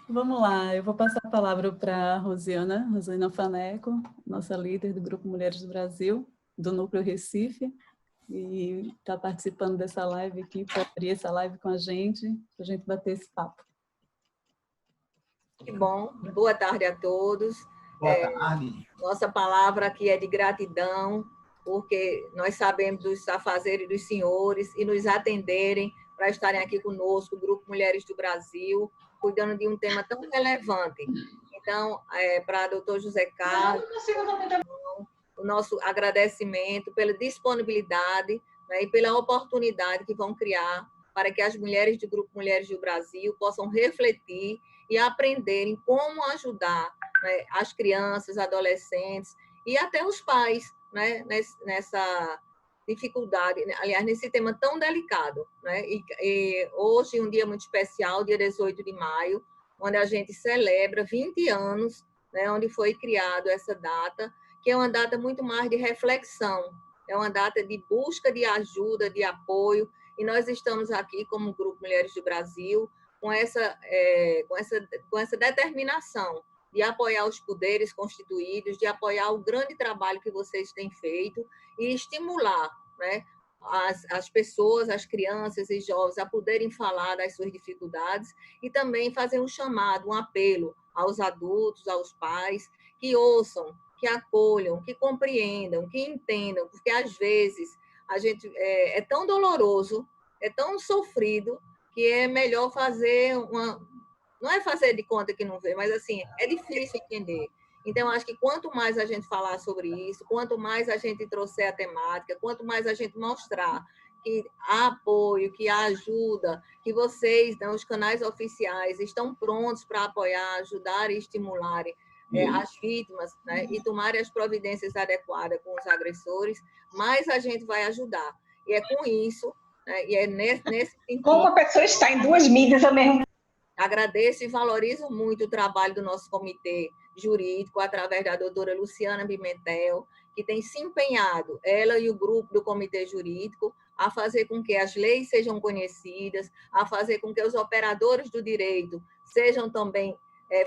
Vamos lá, eu vou passar a palavra para a Rosana Faneco, nossa líder do Grupo Mulheres do Brasil, do Núcleo Recife, e está participando dessa live aqui, para abrir essa live com a gente bater esse papo. Que bom, boa tarde a todos. Boa tarde. Nossa palavra aqui é de gratidão, porque nós sabemos dos afazeres dos senhores e nos atenderem para estarem aqui conosco, o Grupo Mulheres do Brasil, cuidando de um tema tão relevante. Então, para o doutor José Carlos, o nosso agradecimento pela disponibilidade, né, e pela oportunidade que vão criar para que as mulheres do Grupo Mulheres do Brasil possam refletir e aprenderem como ajudar, né, as crianças, adolescentes e até os pais, né, nessa dificuldade, aliás, nesse tema tão delicado. Né? E hoje, um dia muito especial, dia 18 de maio, onde a gente celebra 20 anos, né, onde foi criado essa data, que é uma data muito mais de reflexão, é uma data de busca de ajuda, de apoio, e nós estamos aqui como Grupo Mulheres do Brasil com essa determinação de apoiar os poderes constituídos, de apoiar o grande trabalho que vocês têm feito e estimular, né, as pessoas, as crianças e jovens a poderem falar das suas dificuldades e também fazer um chamado, um apelo aos adultos, aos pais, que ouçam, que acolham, que compreendam, que entendam, porque às vezes a gente é tão doloroso, é tão sofrido, que é melhor fazer uma... Não é fazer de conta que não vê, mas assim, é difícil entender. Então, acho que quanto mais a gente falar sobre isso, quanto mais a gente trouxer a temática, quanto mais a gente mostrar que há apoio, que há ajuda, que vocês, né, os canais oficiais, estão prontos para apoiar, ajudar e estimularem as vítimas, né, e tomarem as providências adequadas com os agressores, mais a gente vai ajudar. E é com isso, né, e é nesse sentido... Como a pessoa está em duas mídias ao mesmo tempo. Agradeço e valorizo muito o trabalho do nosso comitê jurídico, através da doutora Luciana Pimentel, que tem se empenhado, ela e o grupo do comitê jurídico, a fazer com que as leis sejam conhecidas, a fazer com que os operadores do direito sejam também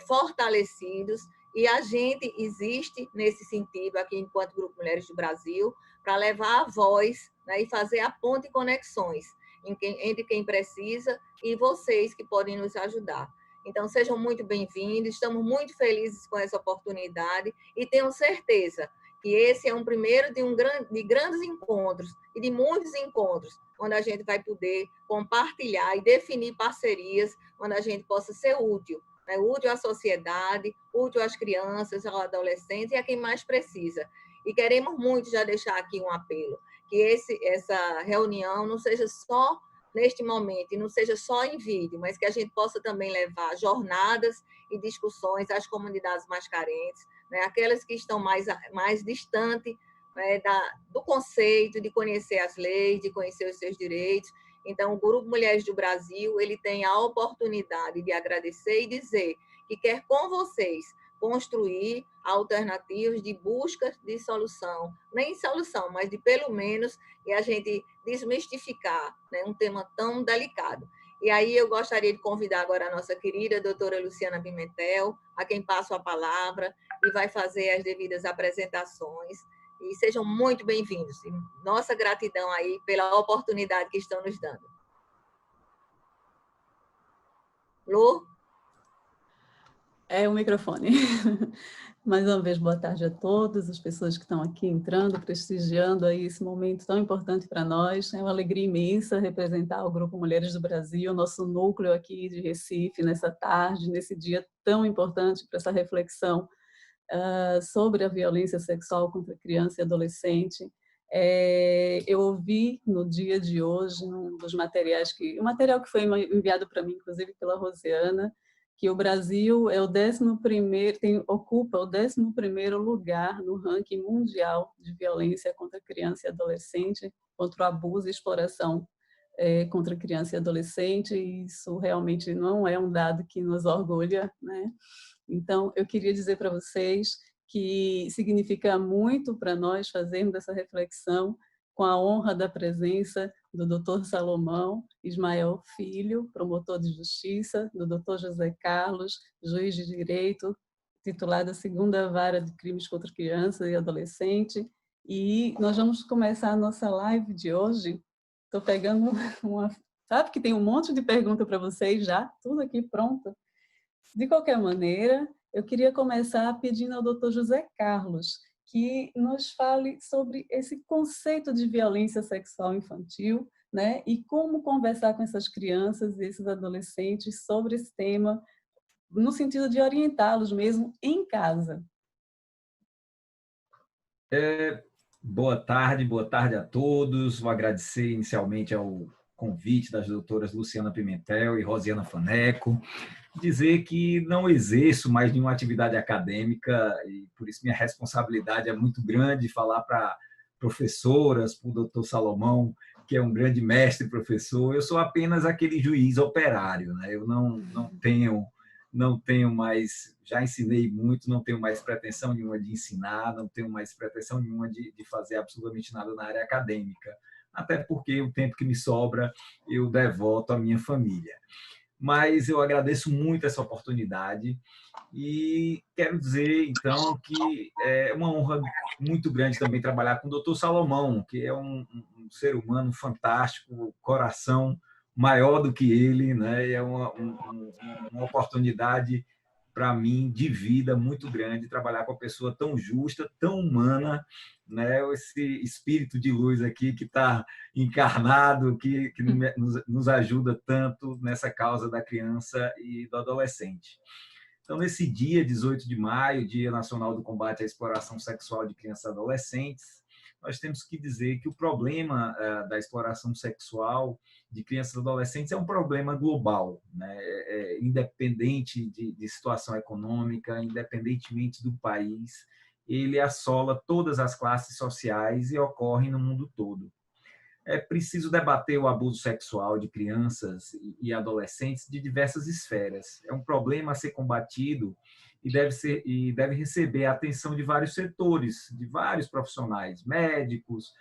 fortalecidos, e a gente existe nesse sentido aqui, enquanto Grupo Mulheres do Brasil, para levar a voz, né, e fazer a ponte e conexões entre quem precisa e vocês que podem nos ajudar. Então, sejam muito bem-vindos, estamos muito felizes com essa oportunidade e tenho certeza que esse é um primeiro de grandes encontros e de muitos encontros, onde a gente vai poder compartilhar e definir parcerias, onde a gente possa ser útil, né? Útil à sociedade, útil às crianças, aos adolescentes e a quem mais precisa. E queremos muito já deixar aqui um apelo, que essa reunião não seja só neste momento, e não seja só em vídeo, mas que a gente possa também levar jornadas e discussões às comunidades mais carentes, né? Aquelas que estão mais distantes, né, do conceito, de conhecer as leis, de conhecer os seus direitos. Então, o Grupo Mulheres do Brasil, ele tem a oportunidade de agradecer e dizer que quer com vocês construir alternativas de busca de solução, nem solução, mas de pelo menos e a gente desmistificar, né, um tema tão delicado. E aí eu gostaria de convidar agora a nossa querida doutora Luciana Pimentel, a quem passo a palavra e vai fazer as devidas apresentações. E sejam muito bem-vindos. Nossa gratidão aí pela oportunidade que estão nos dando. Lu? É o microfone. Mais uma vez, boa tarde a todas as pessoas que estão aqui entrando, prestigiando aí esse momento tão importante para nós. É uma alegria imensa representar o Grupo Mulheres do Brasil, nosso núcleo aqui de Recife, nessa tarde, nesse dia tão importante para essa reflexão sobre a violência sexual contra criança e adolescente. Eu ouvi no dia de hoje, num dos materiais um material que foi enviado para mim, inclusive pela Rosiana, que o Brasil é o 11º, ocupa o 11º lugar no ranking mundial de violência contra criança e adolescente, contra o abuso e exploração contra criança e adolescente, e isso realmente não é um dado que nos orgulha, né? Então, eu queria dizer para vocês que significa muito para nós fazermos essa reflexão com a honra da presença do Dr. Salomão Ismael Filho, promotor de justiça, do Dr. José Carlos, juiz de direito, titular da 2ª Vara de Crimes contra Criança e Adolescente. E nós vamos começar a nossa live de hoje. Estou pegando uma... Sabe que tem um monte de pergunta para vocês já, tudo aqui pronto. De qualquer maneira, eu queria começar pedindo ao Dr. José Carlos que nos fale sobre esse conceito de violência sexual infantil, né? E como conversar com essas crianças e esses adolescentes sobre esse tema, no sentido de orientá-los mesmo em casa. Boa tarde a todos. Vou agradecer inicialmente ao convite das doutoras Luciana Pimentel e Rosiana Faneco, dizer que não exerço mais nenhuma atividade acadêmica e, por isso, minha responsabilidade é muito grande falar para professoras, para o doutor Salomão, que é um grande mestre professor. Eu sou apenas aquele juiz operário, né? Eu não tenho mais, já ensinei muito, não tenho mais pretensão nenhuma de ensinar, não tenho mais pretensão nenhuma de fazer absolutamente nada na área acadêmica, até porque o tempo que me sobra eu devoto à minha família. Mas eu agradeço muito essa oportunidade e quero dizer, então, que é uma honra muito grande também trabalhar com o Dr. Salomão, que é um ser humano fantástico, coração maior do que ele, né? É uma oportunidade para mim de vida muito grande trabalhar com uma pessoa tão justa, tão humana, né? Esse espírito de luz aqui que está encarnado, que nos ajuda tanto nessa causa da criança e do adolescente. Então, nesse dia 18 de maio, Dia Nacional do Combate à Exploração Sexual de Crianças e Adolescentes, nós temos que dizer que o problema da exploração sexual de crianças e adolescentes é um problema global, né? Independente de situação econômica, independentemente do país, ele assola todas as classes sociais e ocorre no mundo todo. É preciso debater o abuso sexual de crianças e adolescentes de diversas esferas. É um problema a ser combatido e deve receber a atenção de vários setores, de vários profissionais, médicos,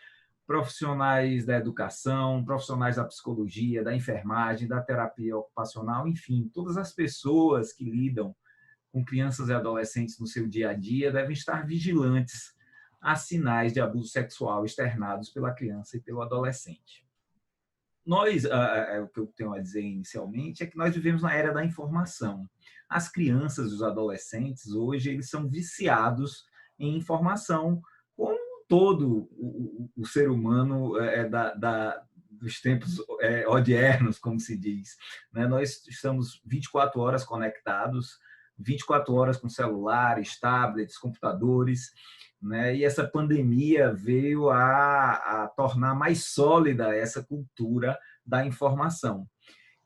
profissionais da educação, profissionais da psicologia, da enfermagem, da terapia ocupacional, enfim, todas as pessoas que lidam com crianças e adolescentes no seu dia a dia devem estar vigilantes a sinais de abuso sexual externados pela criança e pelo adolescente. O que eu tenho a dizer inicialmente é que nós vivemos na era da informação. As crianças e os adolescentes, hoje, eles são viciados em informação, como todo o ser humano dos tempos odiernos, como se diz. Nós estamos 24 horas conectados, 24 horas com celulares, tablets, computadores, né? E essa pandemia veio a tornar mais sólida essa cultura da informação.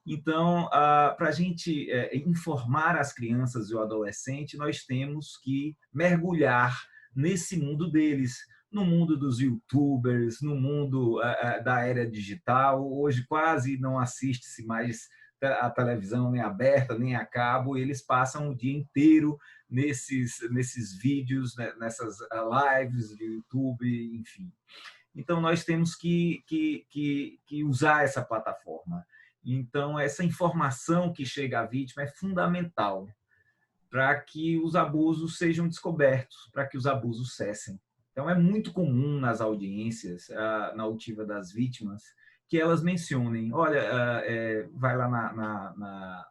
Então, para a gente informar as crianças e o adolescente, nós temos que mergulhar nesse mundo deles, no mundo dos youtubers, no mundo da era digital. Hoje quase não assiste-se mais a televisão nem aberta, nem a cabo, eles passam o dia inteiro nesses vídeos, nessas lives de YouTube, enfim. Então, nós temos que usar essa plataforma. Então, essa informação que chega à vítima é fundamental para que os abusos sejam descobertos, para que os abusos cessem. Então, é muito comum nas audiências, na oitiva das vítimas, que elas mencionem, olha, vai lá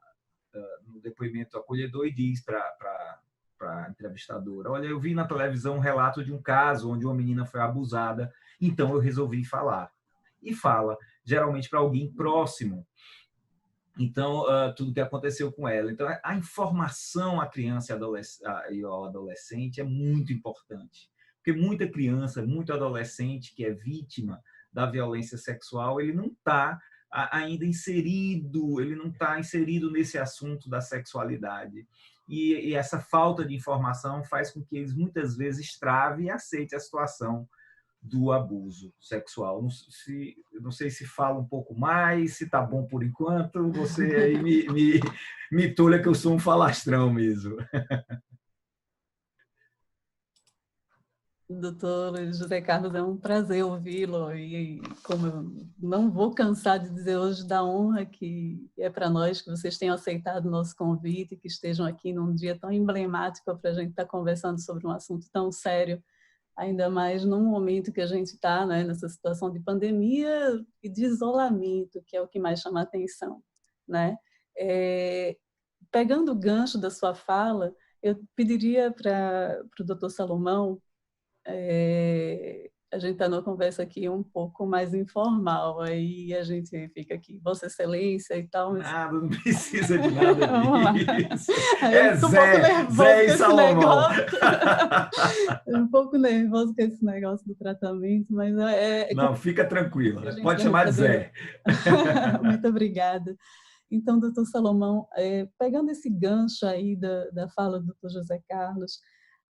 no depoimento acolhedor e diz para a entrevistadora, olha, eu vi na televisão um relato de um caso onde uma menina foi abusada, então eu resolvi falar. E fala, geralmente para alguém próximo. Então, tudo que aconteceu com ela. Então, a informação à criança e ao adolescente é muito importante. Porque muita criança, muito adolescente que é vítima da violência sexual, ele não está ainda inserido, ele não está inserido nesse assunto da sexualidade. E essa falta de informação faz com que eles muitas vezes travem e aceitem a situação do abuso sexual. Não sei se fala um pouco mais, se está bom por enquanto, você aí me tolha que eu sou um falastrão mesmo. Doutor José Carlos, é um prazer ouvi-lo e como eu não vou cansar de dizer hoje da honra que é para nós que vocês tenham aceitado o nosso convite, que estejam aqui num dia tão emblemático para a gente estar conversando sobre um assunto tão sério, ainda mais num momento que a gente está, né, nessa situação de pandemia e de isolamento, que é o que mais chama a atenção, né? Pegando o gancho da sua fala, eu pediria para o doutor Salomão, a gente está numa conversa aqui um pouco mais informal, aí a gente fica aqui, Vossa Excelência e tal. Mas... Nada, não precisa de nada disso. Eu fico um pouco nervoso Zé com e esse Salomão. Um pouco nervoso com esse negócio do tratamento, mas Não, fica tranquila, pode chamar de Zé. Muito obrigada. Então, doutor Salomão, pegando esse gancho aí da fala do doutor José Carlos,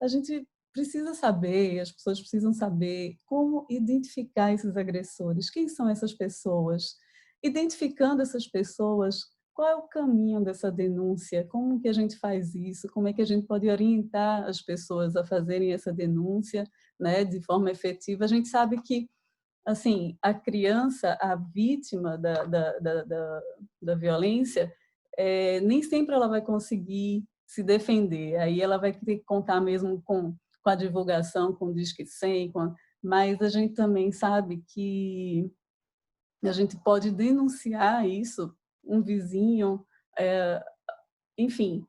a gente precisa saber, as pessoas precisam saber como identificar esses agressores, quem são essas pessoas? Identificando essas pessoas, qual é o caminho dessa denúncia? Como que a gente faz isso? Como é que a gente pode orientar as pessoas a fazerem essa denúncia, né, de forma efetiva? A gente sabe que assim, a criança, a vítima da violência, nem sempre ela vai conseguir se defender. Aí ela vai ter que contar mesmo com a divulgação, com o Disque 100, mas a gente também sabe que a gente pode denunciar isso, um vizinho, enfim.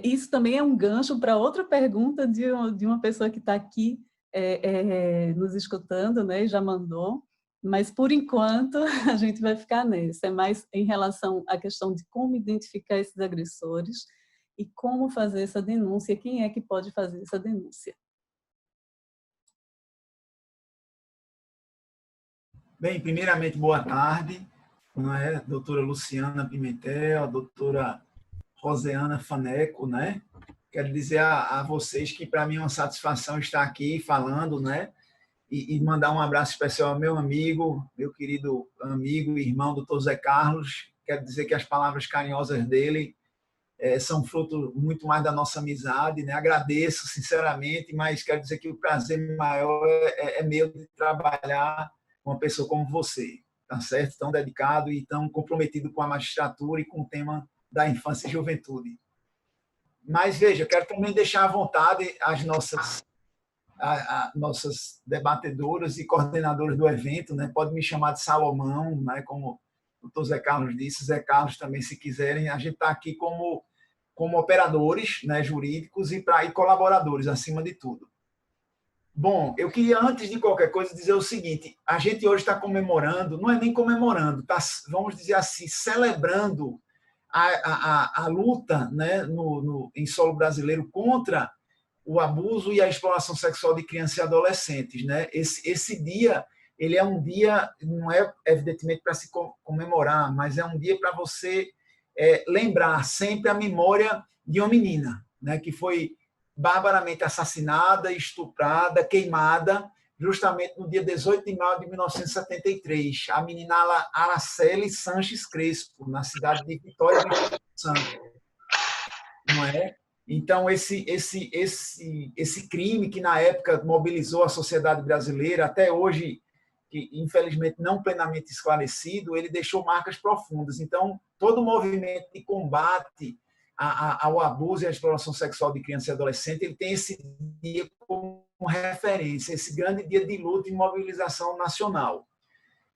Isso também é um gancho para outra pergunta de uma pessoa que está aqui nos escutando, né, já mandou, mas por enquanto a gente vai ficar nessa. É mais em relação à questão de como identificar esses agressores e como fazer essa denúncia, quem é que pode fazer essa denúncia. Bem, primeiramente, boa tarde, doutora Luciana Pimentel, a doutora Roseana Faneco, né? Quero dizer a vocês que para mim é uma satisfação estar aqui falando, né? E mandar um abraço especial ao meu amigo, meu querido amigo e irmão, doutor Zé Carlos. Quero dizer que as palavras carinhosas dele são fruto muito mais da nossa amizade, né? Agradeço sinceramente, mas quero dizer que o prazer maior é meu de trabalhar com uma pessoa como você, tá certo? Tão dedicado e tão comprometido com a magistratura e com o tema da infância e juventude. Mas, veja, quero também deixar à vontade as nossas debatedoras e coordenadoras do evento, né? Pode me chamar de Salomão, né? Como o doutor Zé Carlos disse, Zé Carlos também, se quiserem. A gente está aqui como operadores, né, jurídicos e colaboradores, acima de tudo. Bom, eu queria, antes de qualquer coisa, dizer o seguinte: a gente hoje está comemorando, não é nem comemorando, está, vamos dizer assim, celebrando a luta, né, em solo brasileiro contra o abuso e a exploração sexual de crianças e adolescentes. Né? Esse dia, ele é um dia, não é evidentemente para se comemorar, mas é um dia para você lembrar sempre a memória de uma menina, né, que foi barbaramente assassinada, estuprada, queimada, justamente no dia 18 de maio de 1973, a menina Araceli Sanches Crespo, na cidade de Vitória do Espírito Santo. Não é? Então, esse crime que, na época, mobilizou a sociedade brasileira, até hoje, que infelizmente não plenamente esclarecido, ele deixou marcas profundas. Então, todo o movimento de combate ao abuso e à exploração sexual de criança e adolescente, ele tem esse dia como referência, esse grande dia de luta e mobilização nacional,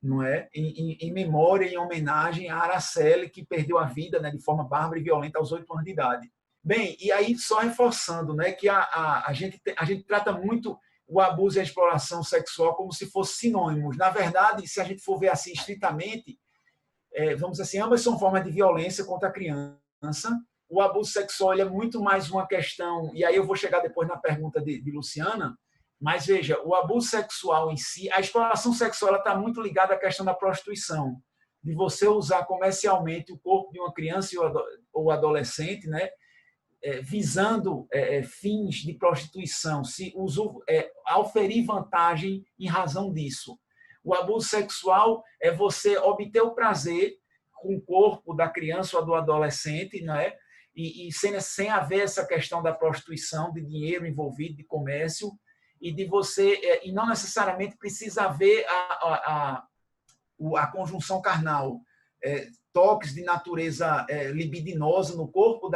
não é? Em memória, em homenagem a Araceli, que perdeu a vida, né, de forma bárbara e violenta aos 8 anos de idade. Bem, e aí só reforçando, né, que a gente trata muito o abuso e a exploração sexual como se fossem sinônimos. Na verdade, se a gente for ver assim estritamente, vamos dizer assim, ambas são formas de violência contra a criança. O abuso sexual é muito mais uma questão, e aí eu vou chegar depois na pergunta de Luciana, mas veja, o abuso sexual em si, a exploração sexual está muito ligada à questão da prostituição, de você usar comercialmente o corpo de uma criança ou adolescente, né, visando fins de prostituição, auferir vantagem em razão disso. O abuso sexual é você obter o prazer com o corpo da criança ou do adolescente, não é? E sem haver essa questão da prostituição, de dinheiro envolvido, de comércio, e de você, e não necessariamente precisa haver a conjunção carnal. Toques de natureza libidinosa no corpo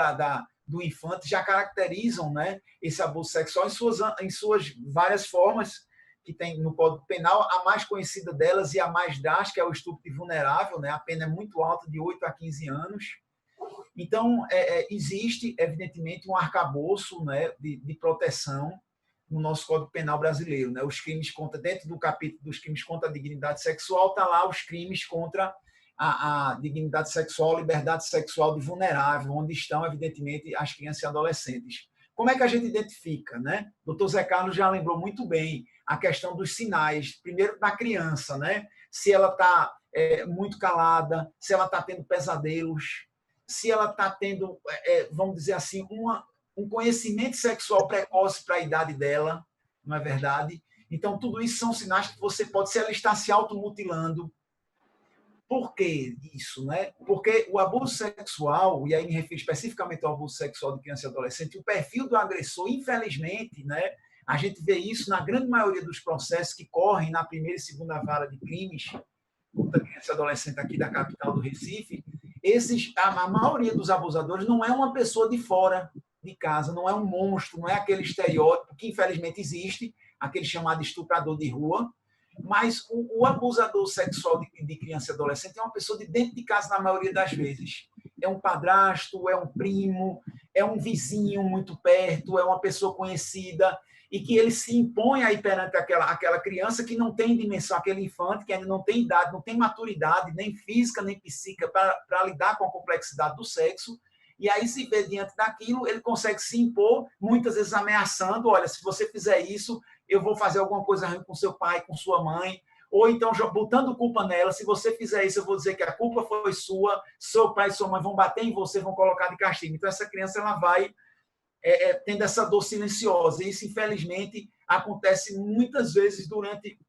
do infante já caracterizam, né, esse abuso sexual em suas várias formas, que tem no Código Penal. A mais conhecida delas e a mais drástica é o estupro de vulnerável, né? A pena é muito alta, de 8 a 15 anos. Então, existe, evidentemente, um arcabouço, né, de proteção no nosso Código Penal brasileiro, né? Os crimes dentro do capítulo dos crimes contra a dignidade sexual, está lá os crimes contra a dignidade sexual, liberdade sexual de vulnerável, onde estão, evidentemente, as crianças e adolescentes. Como é que a gente identifica, né? O doutor Zé Carlos já lembrou muito bem a questão dos sinais, primeiro da criança, né? Se ela está muito calada, se ela está tendo pesadelos, se ela está tendo, vamos dizer assim, um conhecimento sexual precoce para a idade dela, não é verdade? Então, tudo isso são sinais que você pode, se ela está se automutilando. Por que isso, né? Porque o abuso sexual, e aí me refiro especificamente ao abuso sexual de criança e adolescente, o perfil do agressor, infelizmente, né? A gente vê isso na grande maioria dos processos que correm na primeira e segunda vara de crimes contra criança e adolescente aqui da capital do Recife. A maioria dos abusadores não é uma pessoa de fora de casa, não é um monstro, não é aquele estereótipo que infelizmente existe, aquele chamado estuprador de rua, mas o abusador sexual de criança e adolescente é uma pessoa de dentro de casa na maioria das vezes. É um padrasto, é um primo, é um vizinho muito perto, é uma pessoa conhecida, e que ele se impõe aí perante aquela criança que não tem dimensão, aquele infante que ainda não tem idade, não tem maturidade, nem física, nem psíquica, para lidar com a complexidade do sexo. E aí, se vê diante daquilo, ele consegue se impor, muitas vezes ameaçando: olha, se você fizer isso, eu vou fazer alguma coisa ruim com seu pai, com sua mãe. Ou então, botando culpa nela: se você fizer isso, eu vou dizer que a culpa foi sua, seu pai e sua mãe vão bater em você, vão colocar de castigo. Então, essa criança ela vai tendo essa dor silenciosa. E isso, infelizmente, acontece muitas vezes durante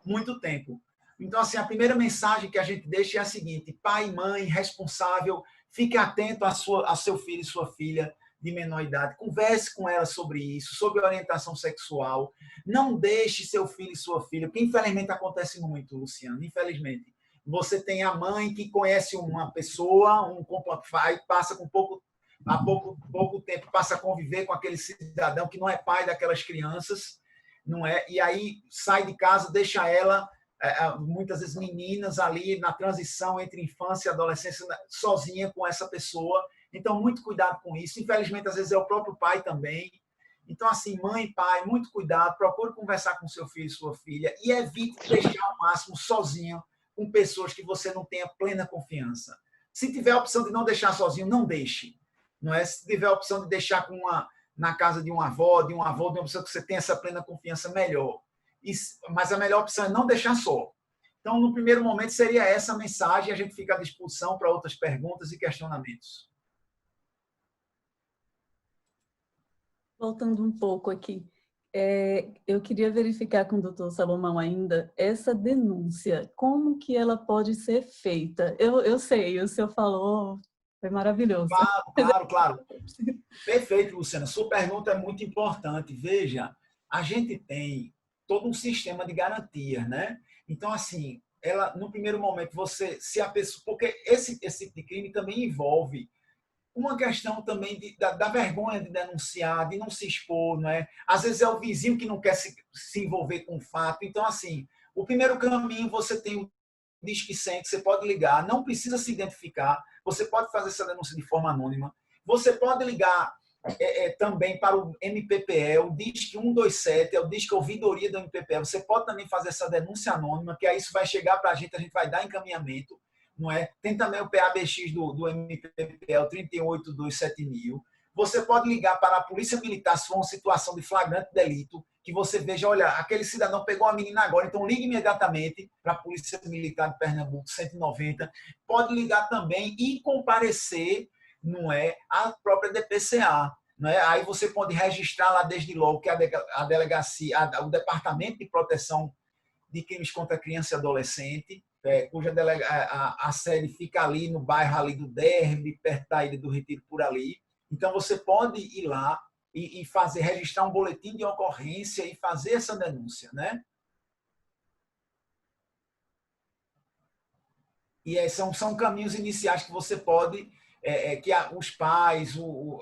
muito tempo. Então, assim, a primeira mensagem que a gente deixa é a seguinte: pai, mãe, responsável, fique atento a seu filho e sua filha de menor idade, converse com ela sobre isso, sobre orientação sexual. Não deixe seu filho e sua filha, porque infelizmente acontece muito, Luciano, infelizmente. Você tem a mãe que conhece uma pessoa, passa com pouco tempo, passa a conviver com aquele cidadão que não é pai daquelas crianças, não é? E aí sai de casa, deixa ela, muitas vezes meninas ali na transição entre infância e adolescência, sozinha com essa pessoa. Então, muito cuidado com isso. Infelizmente, às vezes é o próprio pai também. Então, assim, mãe, pai, muito cuidado. Procure conversar com seu filho e sua filha e evite deixar ao máximo sozinho com pessoas que você não tenha plena confiança. Se tiver a opção de não deixar sozinho, não deixe. Não é? Se tiver a opção de deixar na casa de uma avó, de uma pessoa que você tenha essa plena confiança, melhor. Mas a melhor opção é não deixar só. Então, no primeiro momento, seria essa a mensagem. A gente fica à disposição para outras perguntas e questionamentos. Voltando um pouco aqui, eu queria verificar com o doutor Salomão ainda essa denúncia, como que ela pode ser feita? Eu sei, o senhor falou, foi maravilhoso. Claro. Perfeito, Luciana. Sua pergunta é muito importante. Veja, a gente tem todo um sistema de garantias, né? Então, assim, no primeiro momento, se a pessoa, porque esse tipo de crime também envolve uma questão também da vergonha de denunciar, de não se expor, não é? Às vezes é o vizinho que não quer se envolver com o fato. Então, assim, o primeiro caminho, você tem o Disque 100, que você pode ligar, não precisa se identificar, você pode fazer essa denúncia de forma anônima, você pode ligar também para o MPPE, o Disque 127, é o Disque Ouvidoria do MPPE, você pode também fazer essa denúncia anônima, que aí isso vai chegar para a gente vai dar encaminhamento, não é? Tem também o PABX do MPPE, o 3827000. Você pode ligar para a Polícia Militar se for uma situação de flagrante delito, que você veja, olha, aquele cidadão pegou a menina agora, então ligue imediatamente para a Polícia Militar de Pernambuco, 190. Pode ligar também e comparecer, não é, à própria DPCA. Não é? Aí você pode registrar lá desde logo que a delegacia, o Departamento de Proteção de Crimes contra Criança e Adolescente, cuja a sede fica ali no bairro ali do Derby, perto da Ilha do Retiro, por ali. Então, você pode ir lá e fazer, registrar um boletim de ocorrência e fazer essa denúncia, né? E são caminhos iniciais que você pode, que os pais,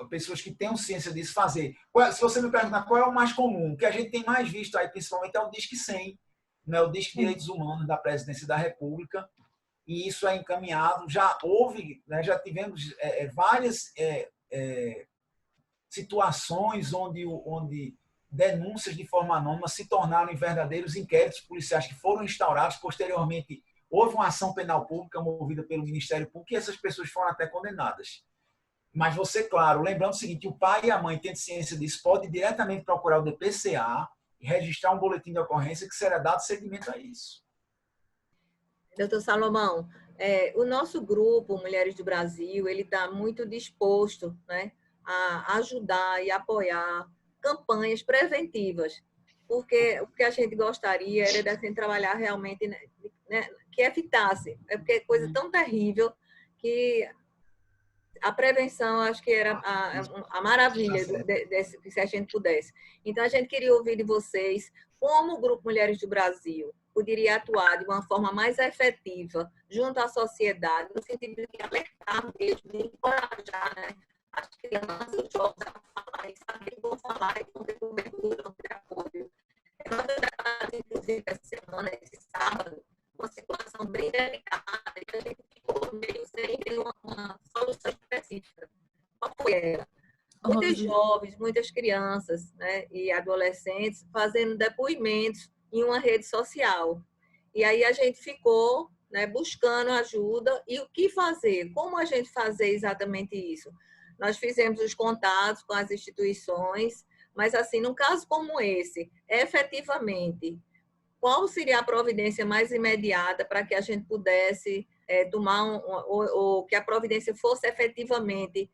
pessoas que tenham ciência disso, fazer. Se você me perguntar qual é o mais comum, o que a gente tem mais visto aí, principalmente, é o Disque 100, né? O Disque Direitos Humanos da Presidência da República, e isso é encaminhado. Já houve, né, já tivemos várias situações onde denúncias de forma anônima se tornaram em verdadeiros inquéritos policiais que foram instaurados. Posteriormente, houve uma ação penal pública movida pelo Ministério Público e essas pessoas foram até condenadas. Mas você, claro, lembrando o seguinte, o pai e a mãe, tendo ciência disso, pode diretamente procurar o DPCA e registrar um boletim de ocorrência que será dado seguimento a isso. Doutor Salomão, o nosso grupo Mulheres do Brasil, ele está muito disposto, né, a ajudar e apoiar campanhas preventivas, porque o que a gente gostaria era da gente trabalhar realmente, né, que evitasse, porque é coisa tão terrível que a prevenção, acho que era a maravilha se a gente pudesse. Então, a gente queria ouvir de vocês como o Grupo Mulheres do Brasil poderia atuar de uma forma mais efetiva junto à sociedade, no sentido de alertar mesmo, de encorajar, né, as crianças, os jovens a falar e saber que vão falar e vão ter cobertura, vão ter apoio. Inclusive, essa semana, esse sábado, uma situação bem delicada e a gente ficou meio sem ter uma solução específica. Qual foi ela? Muitos jovens, muitas crianças, né, e adolescentes fazendo depoimentos em uma rede social. E aí a gente ficou, né, buscando ajuda e o que fazer, como a gente fazer exatamente isso. Nós fizemos os contatos com as instituições, mas assim, num caso como esse, efetivamente, qual seria a providência mais imediata para que a gente pudesse tomar, ou que a providência fosse efetivamente,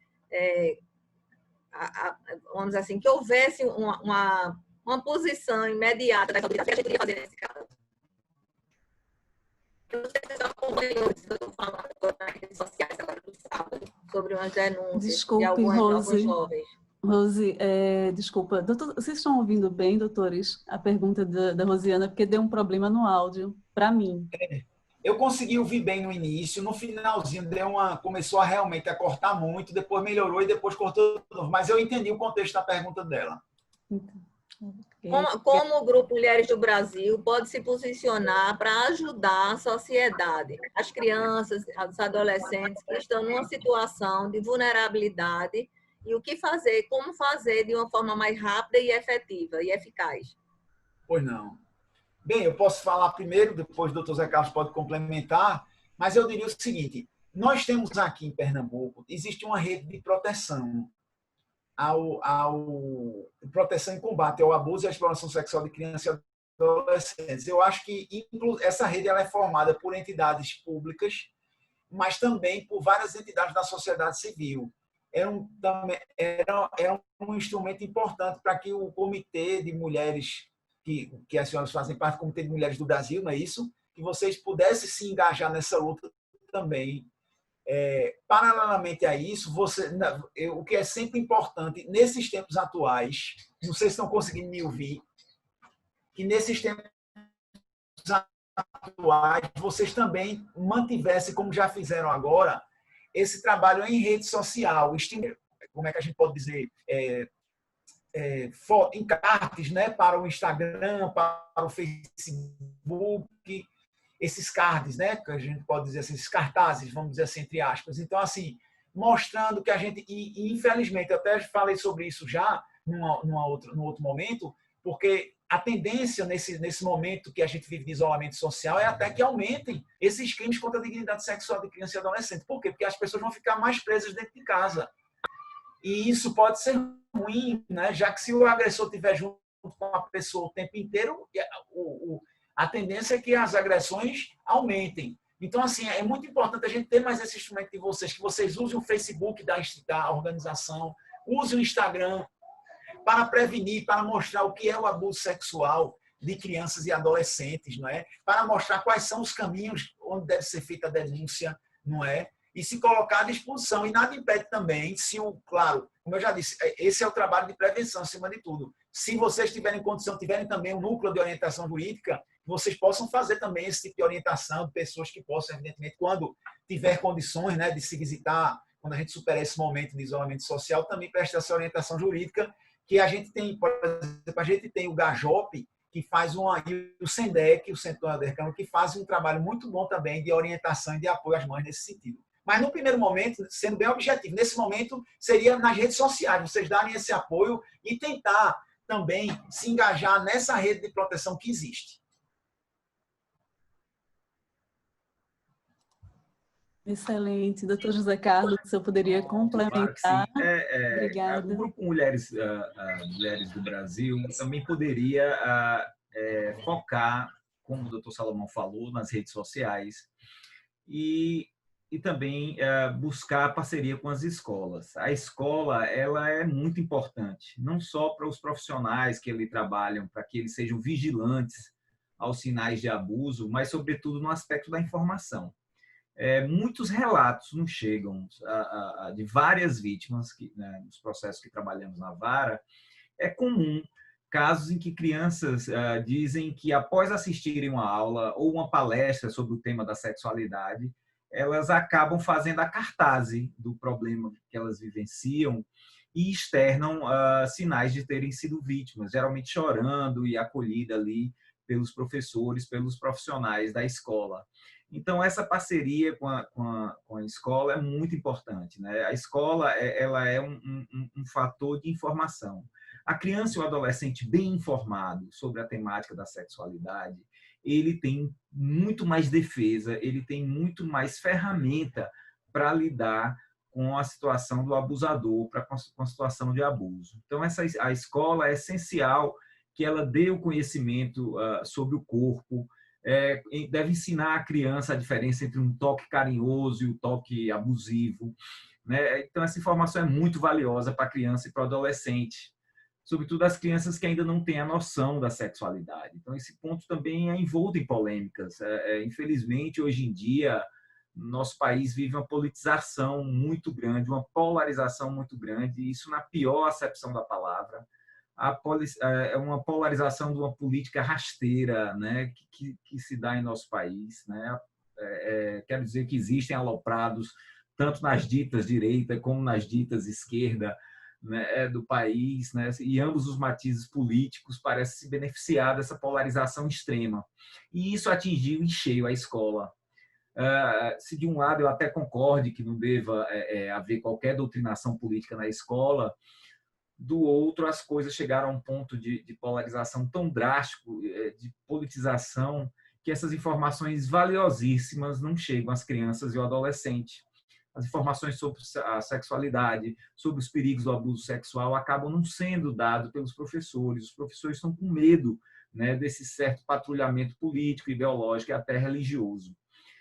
vamos dizer assim, que houvesse uma posição imediata da autoridade que a gente poderia fazer nesse caso? Eu não sei se você acompanhou isso que eu estou falando agora nas redes sociais, agora do sábado, sobre umas denúncias. Desculpe, de alguns jovens. Rose, desculpa. Doutor, vocês estão ouvindo bem, doutores, a pergunta da Rosiana, porque deu um problema no áudio, para mim. Eu consegui ouvir bem no início, no finalzinho começou a realmente a cortar muito, depois melhorou e depois cortou de novo. Mas eu entendi o contexto da pergunta dela. Como o Grupo Mulheres do Brasil pode se posicionar para ajudar a sociedade, as crianças, os adolescentes que estão numa situação de vulnerabilidade e o que fazer, como fazer de uma forma mais rápida e efetiva e eficaz? Pois não. Bem, eu posso falar primeiro, depois o doutor Zé Carlos pode complementar, mas eu diria o seguinte, nós temos aqui em Pernambuco, existe uma rede de proteção proteção e combate ao abuso e à exploração sexual de crianças e adolescentes. Eu acho que essa rede ela é formada por entidades públicas, mas também por várias entidades da sociedade civil. Era um instrumento importante para que o Comitê de Mulheres, que as senhoras fazem parte do Comitê de Mulheres do Brasil, não é isso? Que vocês pudessem se engajar nessa luta também. Paralelamente a isso, o que é sempre importante nesses tempos atuais, não sei se estão conseguindo me ouvir, que nesses tempos atuais vocês também mantivessem, como já fizeram agora, esse trabalho em rede social, como é que a gente pode dizer, encartes, né, para o Instagram, para o Facebook, esses cards, né, que a gente pode dizer assim, esses cartazes, vamos dizer assim, entre aspas. Então, assim, mostrando que a gente, e infelizmente, eu até falei sobre isso já num outro momento, porque a tendência nesse momento que a gente vive de isolamento social é até que aumentem esses crimes contra a dignidade sexual de criança e adolescente. Por quê? Porque as pessoas vão ficar mais presas dentro de casa. E isso pode ser ruim, né? Já que se o agressor estiver junto com a pessoa o tempo inteiro, a tendência é que as agressões aumentem. Então, assim, é muito importante a gente ter mais esse instrumento de vocês, que vocês usem o Facebook da organização, usem o Instagram para prevenir, para mostrar o que é o abuso sexual de crianças e adolescentes, não é? Para mostrar quais são os caminhos onde deve ser feita a denúncia, não é? e se colocar à disposição. E nada impede também, claro, como eu já disse, esse é o trabalho de prevenção, acima de tudo. Se vocês tiverem condição, tiverem também um núcleo de orientação jurídica, vocês possam fazer também esse tipo de orientação, de pessoas que possam, evidentemente, quando tiver condições, né, de se visitar, quando a gente superar esse momento de isolamento social, também prestar essa orientação jurídica, que a gente tem, por exemplo, a gente tem o GAJOP, que faz e o SENDEC, o Centro Nordestino, que faz um trabalho muito bom também de orientação e de apoio às mães nesse sentido. Mas no primeiro momento, sendo bem objetivo, nesse momento seria nas redes sociais, vocês darem esse apoio e tentar também se engajar nessa rede de proteção que existe. Excelente. Doutor José Carlos, se eu poderia complementar. Claro que sim. Obrigada. O Grupo Mulheres do Brasil também poderia focar, como o doutor Salomão falou, nas redes sociais e também buscar parceria com as escolas. A escola ela é muito importante, não só para os profissionais que ali trabalham, para que eles sejam vigilantes aos sinais de abuso, mas, sobretudo, no aspecto da informação. Muitos relatos nos chegam de várias vítimas, né, nos processos que trabalhamos na vara. É comum casos em que crianças dizem que, após assistirem uma aula ou uma palestra sobre o tema da sexualidade, elas acabam fazendo a cartaz do problema que elas vivenciam e externam sinais de terem sido vítimas, geralmente chorando e acolhida ali pelos professores, pelos profissionais da escola. Então, essa parceria com a escola é muito importante, né? A escola ela é um fator de informação. A criança e o adolescente bem informado sobre a temática da sexualidade, ele tem muito mais defesa, ele tem muito mais ferramenta para lidar com a situação do abusador, com a situação de abuso. Então, a escola é essencial que ela dê o conhecimento sobre o corpo, deve ensinar a criança a diferença entre um toque carinhoso e o toque abusivo, né? Então, essa informação é muito valiosa para a criança e para o adolescente, sobretudo as crianças que ainda não têm a noção da sexualidade. Então, esse ponto também é envolto em polêmicas. Infelizmente, hoje em dia, nosso país vive uma politização muito grande, uma polarização muito grande, e isso na pior acepção da palavra. É uma polarização de uma política rasteira, né, que se dá em nosso país, né? Quero dizer que existem aloprados, tanto nas ditas direita como nas ditas esquerda, né, do país, né? E ambos os matizes políticos parecem se beneficiar dessa polarização extrema. E isso atingiu em cheio a escola. Se de um lado eu até concorde que não deva haver qualquer doutrinação política na escola, do outro as coisas chegaram a um ponto de polarização tão drástico, de politização, que essas informações valiosíssimas não chegam às crianças e ao adolescente. As informações sobre a sexualidade, sobre os perigos do abuso sexual acabam não sendo dados pelos professores. Os professores estão com medo, né, desse certo patrulhamento político, ideológico e até religioso.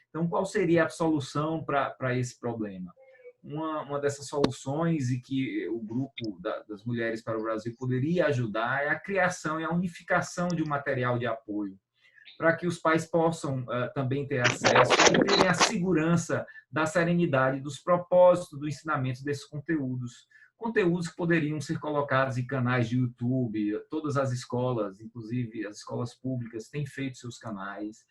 Então, qual seria a solução para esse problema? Uma dessas soluções, e que o grupo das Mulheres para o Brasil poderia ajudar, é a criação e a unificação de um material de apoio, para que os pais possam também ter acesso e terem a segurança da serenidade dos propósitos do ensinamento desses conteúdos. Conteúdos que poderiam ser colocados em canais de YouTube. Todas as escolas, inclusive as escolas públicas, têm feito seus canais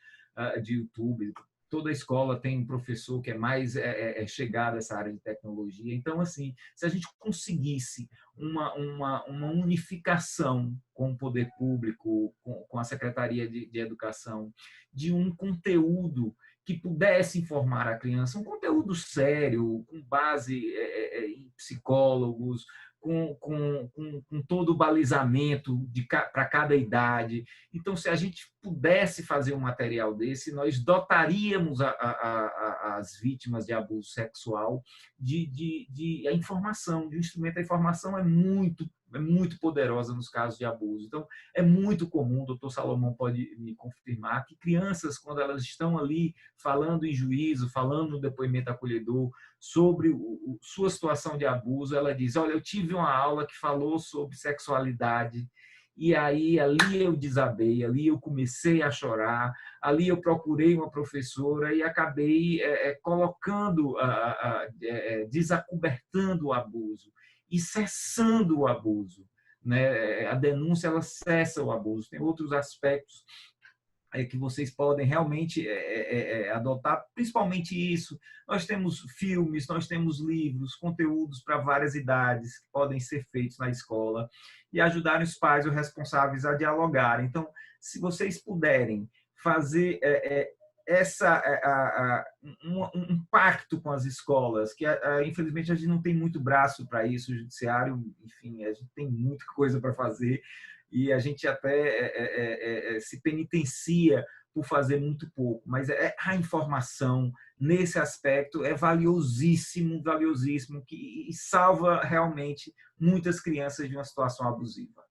de YouTube. Toda escola tem um professor que é mais chegado a essa área de tecnologia. Então, assim, se a gente conseguisse uma unificação com o poder público, com a Secretaria de Educação, de um conteúdo que pudesse informar a criança, um conteúdo sério, com base em psicólogos, com todo o balizamento para cada idade. Então, se a gente pudesse fazer um material desse, nós dotaríamos as vítimas de abuso sexual de a informação, de um instrumento. A informação é muito poderosa nos casos de abuso. Então, é muito comum, o doutor Salomão pode me confirmar, que crianças, quando elas estão ali falando em juízo, falando no depoimento acolhedor sobre sua situação de abuso, ela diz: olha, eu tive uma aula que falou sobre sexualidade E aí, ali eu desabei, ali eu comecei a chorar, ali eu procurei uma professora e acabei colocando, desacobertando o abuso e cessando o abuso, né? A denúncia, ela cessa o abuso. Tem outros aspectos que vocês podem realmente adotar, principalmente isso. Nós temos filmes, nós temos livros, conteúdos para várias idades que podem ser feitos na escola e ajudarem os pais ou responsáveis a dialogar. Então, se vocês puderem fazer um pacto com as escolas, que infelizmente a gente não tem muito braço para isso, o judiciário, enfim, a gente tem muita coisa para fazer, e a gente até se penitencia por fazer muito pouco, mas a informação nesse aspecto é valiosíssimo, valiosíssimo, e salva realmente muitas crianças de uma situação abusiva.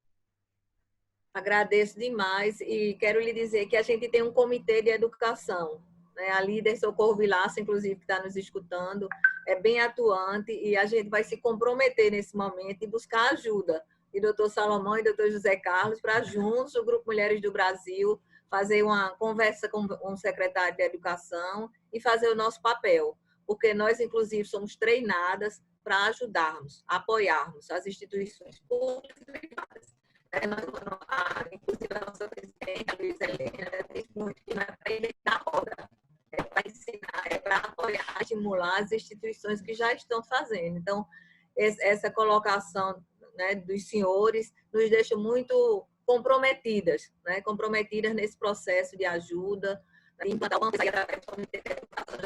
Agradeço demais e quero lhe dizer que a gente tem um comitê de educação, né? A líder Socorro Vilaça, inclusive, que está nos escutando, é bem atuante e a gente vai se comprometer nesse momento e buscar ajuda de doutor Salomão e doutor José Carlos para juntos, o Grupo Mulheres do Brasil, fazer uma conversa com o secretário de Educação e fazer o nosso papel, porque nós, inclusive, somos treinadas para ajudarmos, apoiarmos as instituições públicas e privadas. Inclusive, a nossa presidente, a Luiz Helena, diz muito que não é para inventar roda, é para ensinar, é para apoiar, estimular as instituições que já estão fazendo. Então, essa colocação, né, dos senhores nos deixa muito comprometidas, né, comprometidas nesse processo de ajuda, implantar uma através do Comitê de Educação,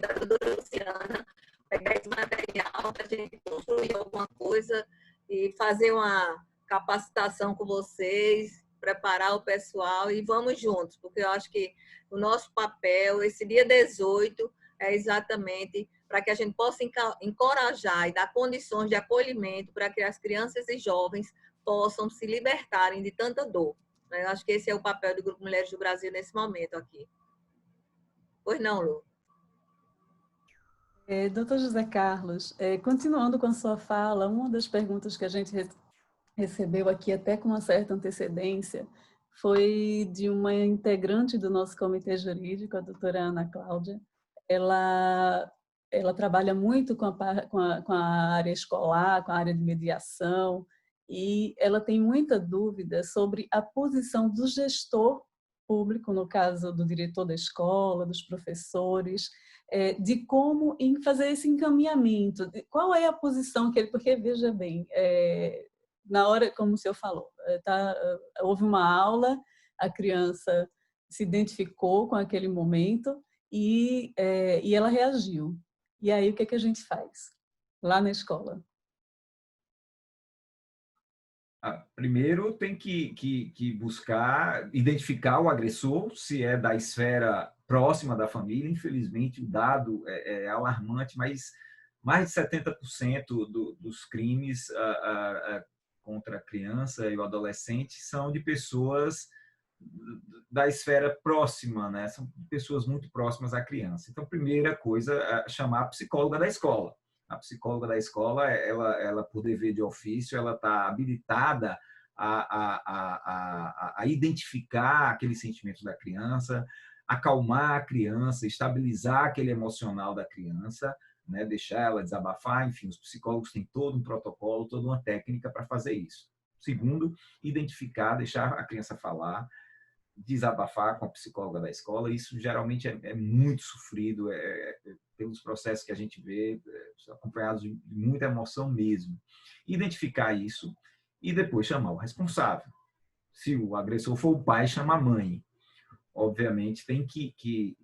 da doutora Luciana, pegar esse material para a gente construir alguma coisa e fazer uma capacitação com vocês, preparar o pessoal e vamos juntos, porque eu acho que o nosso papel, esse dia 18, é exatamente para que a gente possa encorajar e dar condições de acolhimento para que as crianças e jovens possam se libertarem de tanta dor. Eu acho que esse é o papel do Grupo Mulheres do Brasil nesse momento aqui. Pois não, Lu? Doutor José Carlos, continuando com a sua fala, uma das perguntas que a gente recebeu aqui até com uma certa antecedência foi de uma integrante do nosso comitê jurídico, a doutora Ana Cláudia. Ela trabalha muito com a área escolar, com a área de mediação, e ela tem muita dúvida sobre a posição do gestor público, no caso do diretor da escola, dos professores, de como fazer esse encaminhamento, qual é a posição que ele... Porque, veja bem, na hora, como o senhor falou, houve uma aula, a criança se identificou com aquele momento e ela reagiu. E aí, o que é que a gente faz lá na escola? Primeiro, tem que buscar identificar o agressor, se é da esfera próxima da família. Infelizmente, o dado é alarmante, mas mais de 70% dos crimes contra a criança e o adolescente são de pessoas da esfera próxima, né? São pessoas muito próximas à criança. Então, primeira coisa, é chamar a psicóloga da escola. A psicóloga da escola, ela por dever de ofício, ela está habilitada a identificar aqueles sentimentos da criança, acalmar a criança, estabilizar aquele emocional da criança, né? Deixar ela desabafar. Enfim, os psicólogos têm todo um protocolo, toda uma técnica para fazer isso. Segundo, identificar, deixar a criança falar, desabafar com a psicóloga da escola. Isso geralmente é muito sofrido, pelos processos que a gente vê, acompanhados de muita emoção mesmo. Identificar isso e depois chamar o responsável. Se o agressor for o pai, chama a mãe. Obviamente, tem que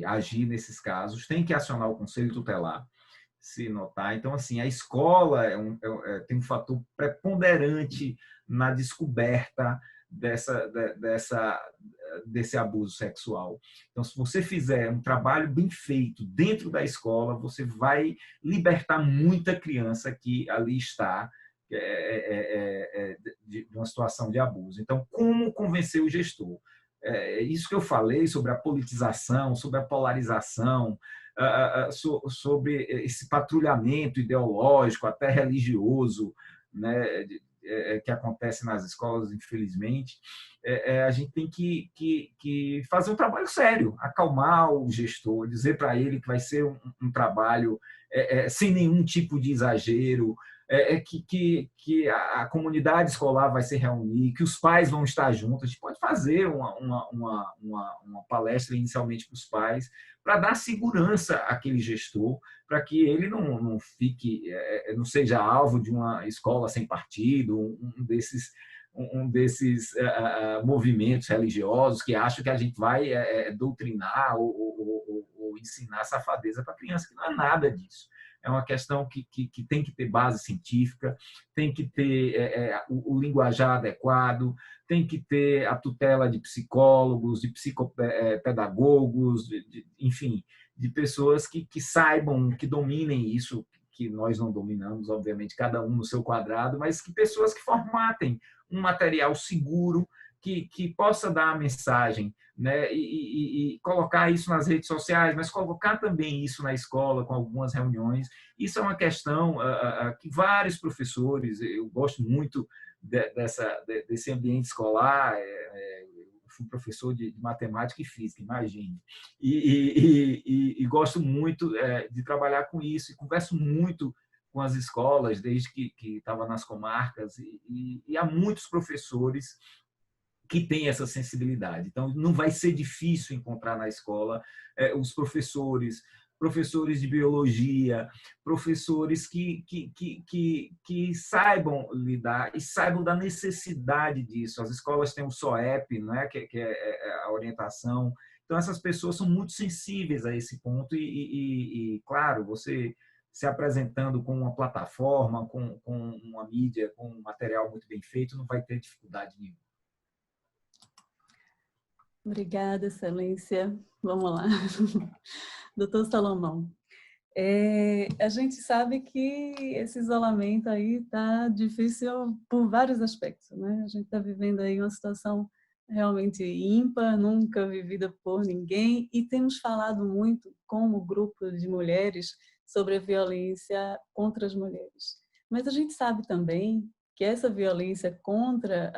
agir nesses casos, tem que acionar o conselho tutelar, se notar. Então, assim, a escola tem um fator preponderante na descoberta desse abuso sexual. Então, se você fizer um trabalho bem feito dentro da escola, você vai libertar muita criança que ali está de uma situação de abuso. Então, como convencer o gestor? Isso que eu falei sobre a politização, sobre a polarização, sobre esse patrulhamento ideológico, até religioso, né, que acontece nas escolas, infelizmente, a gente tem que fazer um trabalho sério, acalmar o gestor, dizer para ele que vai ser um trabalho sem nenhum tipo de exagero, que a comunidade escolar vai se reunir, que os pais vão estar juntos. A gente pode fazer uma palestra inicialmente para os pais, para dar segurança àquele gestor, para que ele não fique, não seja alvo de uma escola sem partido, um desses movimentos religiosos que acham que a gente vai doutrinar ou ensinar safadeza para a criança, que não é nada disso. É uma questão que tem que ter base científica, tem que ter o linguajar adequado, tem que ter a tutela de psicólogos, de psicopedagogos, enfim, de pessoas que saibam, que dominem isso, que nós não dominamos, obviamente, cada um no seu quadrado, mas que pessoas que formatem um material seguro, que possa dar a mensagem, né? E colocar isso nas redes sociais, mas colocar também isso na escola, com algumas reuniões. Isso é uma questão que vários professores, eu gosto muito desse ambiente escolar, eu fui professor de matemática e física, imagine, e gosto muito de trabalhar com isso, e converso muito com as escolas, desde que estava nas comarcas, e há muitos professores que tem essa sensibilidade. Então, não vai ser difícil encontrar na escola os professores de biologia, professores que saibam lidar e saibam da necessidade disso. As escolas têm o SOEP, né, que é a orientação. Então, essas pessoas são muito sensíveis a esse ponto e claro, você se apresentando com uma plataforma, com uma mídia, com um material muito bem feito, não vai ter dificuldade nenhuma. Obrigada, Excelência. Vamos lá. Doutor Salomão, a gente sabe que esse isolamento aí está difícil por vários aspectos, né? A gente está vivendo aí uma situação realmente ímpar, nunca vivida por ninguém, e temos falado muito como grupo de mulheres sobre a violência contra as mulheres. Mas a gente sabe também que essa violência contra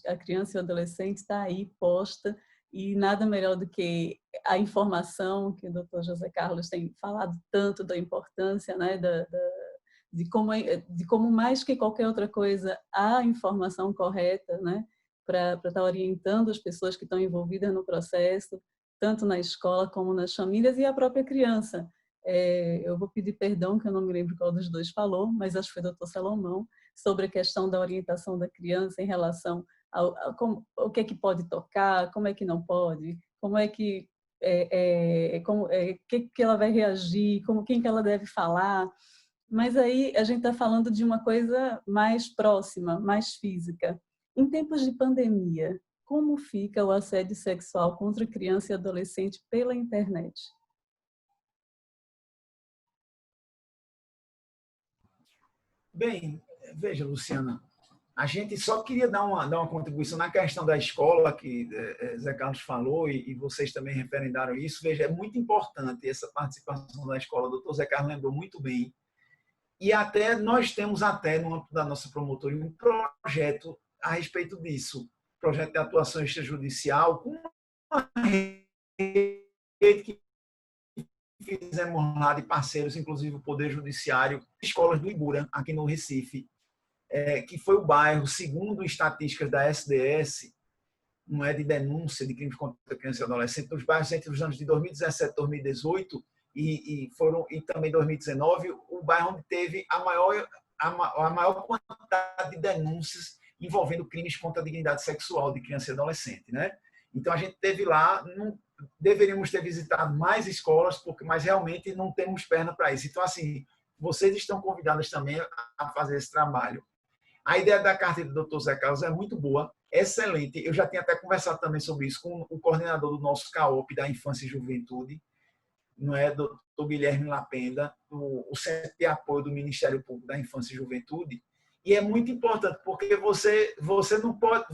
a criança e o adolescente está aí posta, e nada melhor do que a informação, que o Dr. José Carlos tem falado tanto da importância, né, de como mais que qualquer outra coisa, a informação correta, né, para estar orientando as pessoas que estão envolvidas no processo, tanto na escola como nas famílias e a própria criança. Eu vou pedir perdão, que eu não me lembro qual dos dois falou, mas acho que foi o Dr. Salomão, sobre a questão da orientação da criança em relação o que é que pode tocar, como é que não pode, como é que que ela vai reagir, quem que ela deve falar. Mas aí a gente está falando de uma coisa mais próxima, mais física. Em tempos de pandemia, como fica o assédio sexual contra criança e adolescente pela internet? Bem, veja, Luciana, a gente só queria dar uma contribuição na questão da escola, que Zé Carlos falou, e vocês também referendaram isso. Veja, é muito importante essa participação da escola. O doutor Zé Carlos lembrou muito bem. E nós temos no âmbito da nossa promotoria, um projeto a respeito disso. Projeto de atuação extrajudicial, com uma rede que fizemos lá de parceiros, inclusive o Poder Judiciário, escolas do Ibura, aqui no Recife, que foi o bairro, segundo estatísticas da SDS, não é de denúncia de crimes contra criança e adolescente, nos bairros entre os anos de 2017 e 2018 e também 2019, o bairro onde teve a maior quantidade de denúncias envolvendo crimes contra a dignidade sexual de criança e adolescente, né? Então a gente teve lá, deveríamos ter visitado mais escolas, mas realmente não temos perna para isso. Então assim, vocês estão convidadas também a fazer esse trabalho. A ideia da carta do Dr. Zé Carlos é muito boa, excelente. Eu já tinha até conversado também sobre isso com o coordenador do nosso CAOP, da Infância e Juventude, não é, Dr. Guilherme Lapenda, o Centro de Apoio do Ministério Público da Infância e Juventude. E é muito importante, porque você não pode,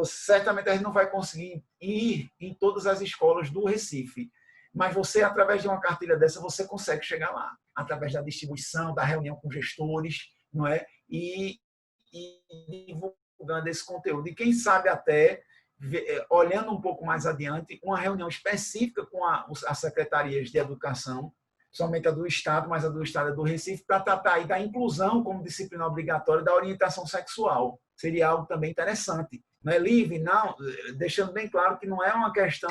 certamente a gente não vai conseguir ir em todas as escolas do Recife, mas você, através de uma cartilha dessa, você consegue chegar lá, através da distribuição, da reunião com gestores, não é? E e divulgando esse conteúdo. E quem sabe até, olhando um pouco mais adiante, uma reunião específica com as secretarias de educação, somente a do Estado, mas a do Estado é do Recife, para tratar aí da inclusão como disciplina obrigatória da orientação sexual. Seria algo também interessante. Não é livre, não, deixando bem claro que não é uma questão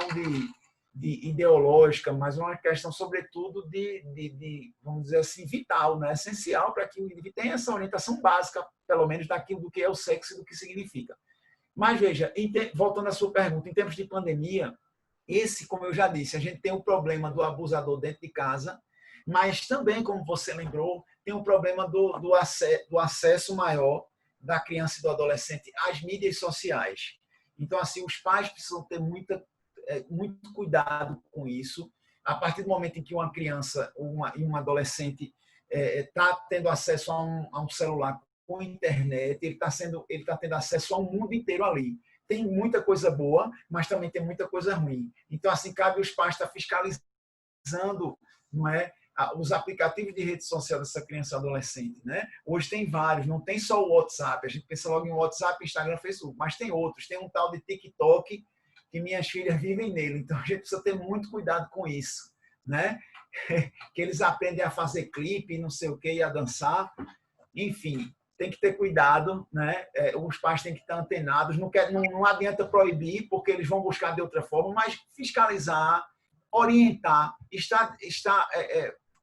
de ideológica, mas uma questão, sobretudo, vamos dizer assim, vital, né? Essencial para que o indivíduo tenha essa orientação básica, pelo menos, daquilo do que é o sexo e do que significa. Mas, veja, voltando à sua pergunta, em termos de pandemia, como eu já disse, a gente tem o problema do abusador dentro de casa, mas também, como você lembrou, tem o problema do acesso maior da criança e do adolescente às mídias sociais. Então, assim, os pais precisam ter muito cuidado com isso. A partir do momento em que uma criança e um adolescente está tendo acesso a um celular com internet, ele está tendo acesso ao mundo inteiro ali. Tem muita coisa boa, mas também tem muita coisa ruim. Então, assim, cabe aos pais estar fiscalizando, não é, os aplicativos de rede social dessa criança e adolescente, né? Hoje tem vários, não tem só o WhatsApp. A gente pensa logo em WhatsApp, Instagram, Facebook, mas tem outros. Tem um tal de TikTok que minhas filhas vivem nele. Então, a gente precisa ter muito cuidado com isso, né? Que eles aprendem a fazer clipe, não sei o que, e a dançar. Enfim, tem que ter cuidado, né? Os pais têm que estar antenados. Não adianta proibir, porque eles vão buscar de outra forma, mas fiscalizar, orientar, estar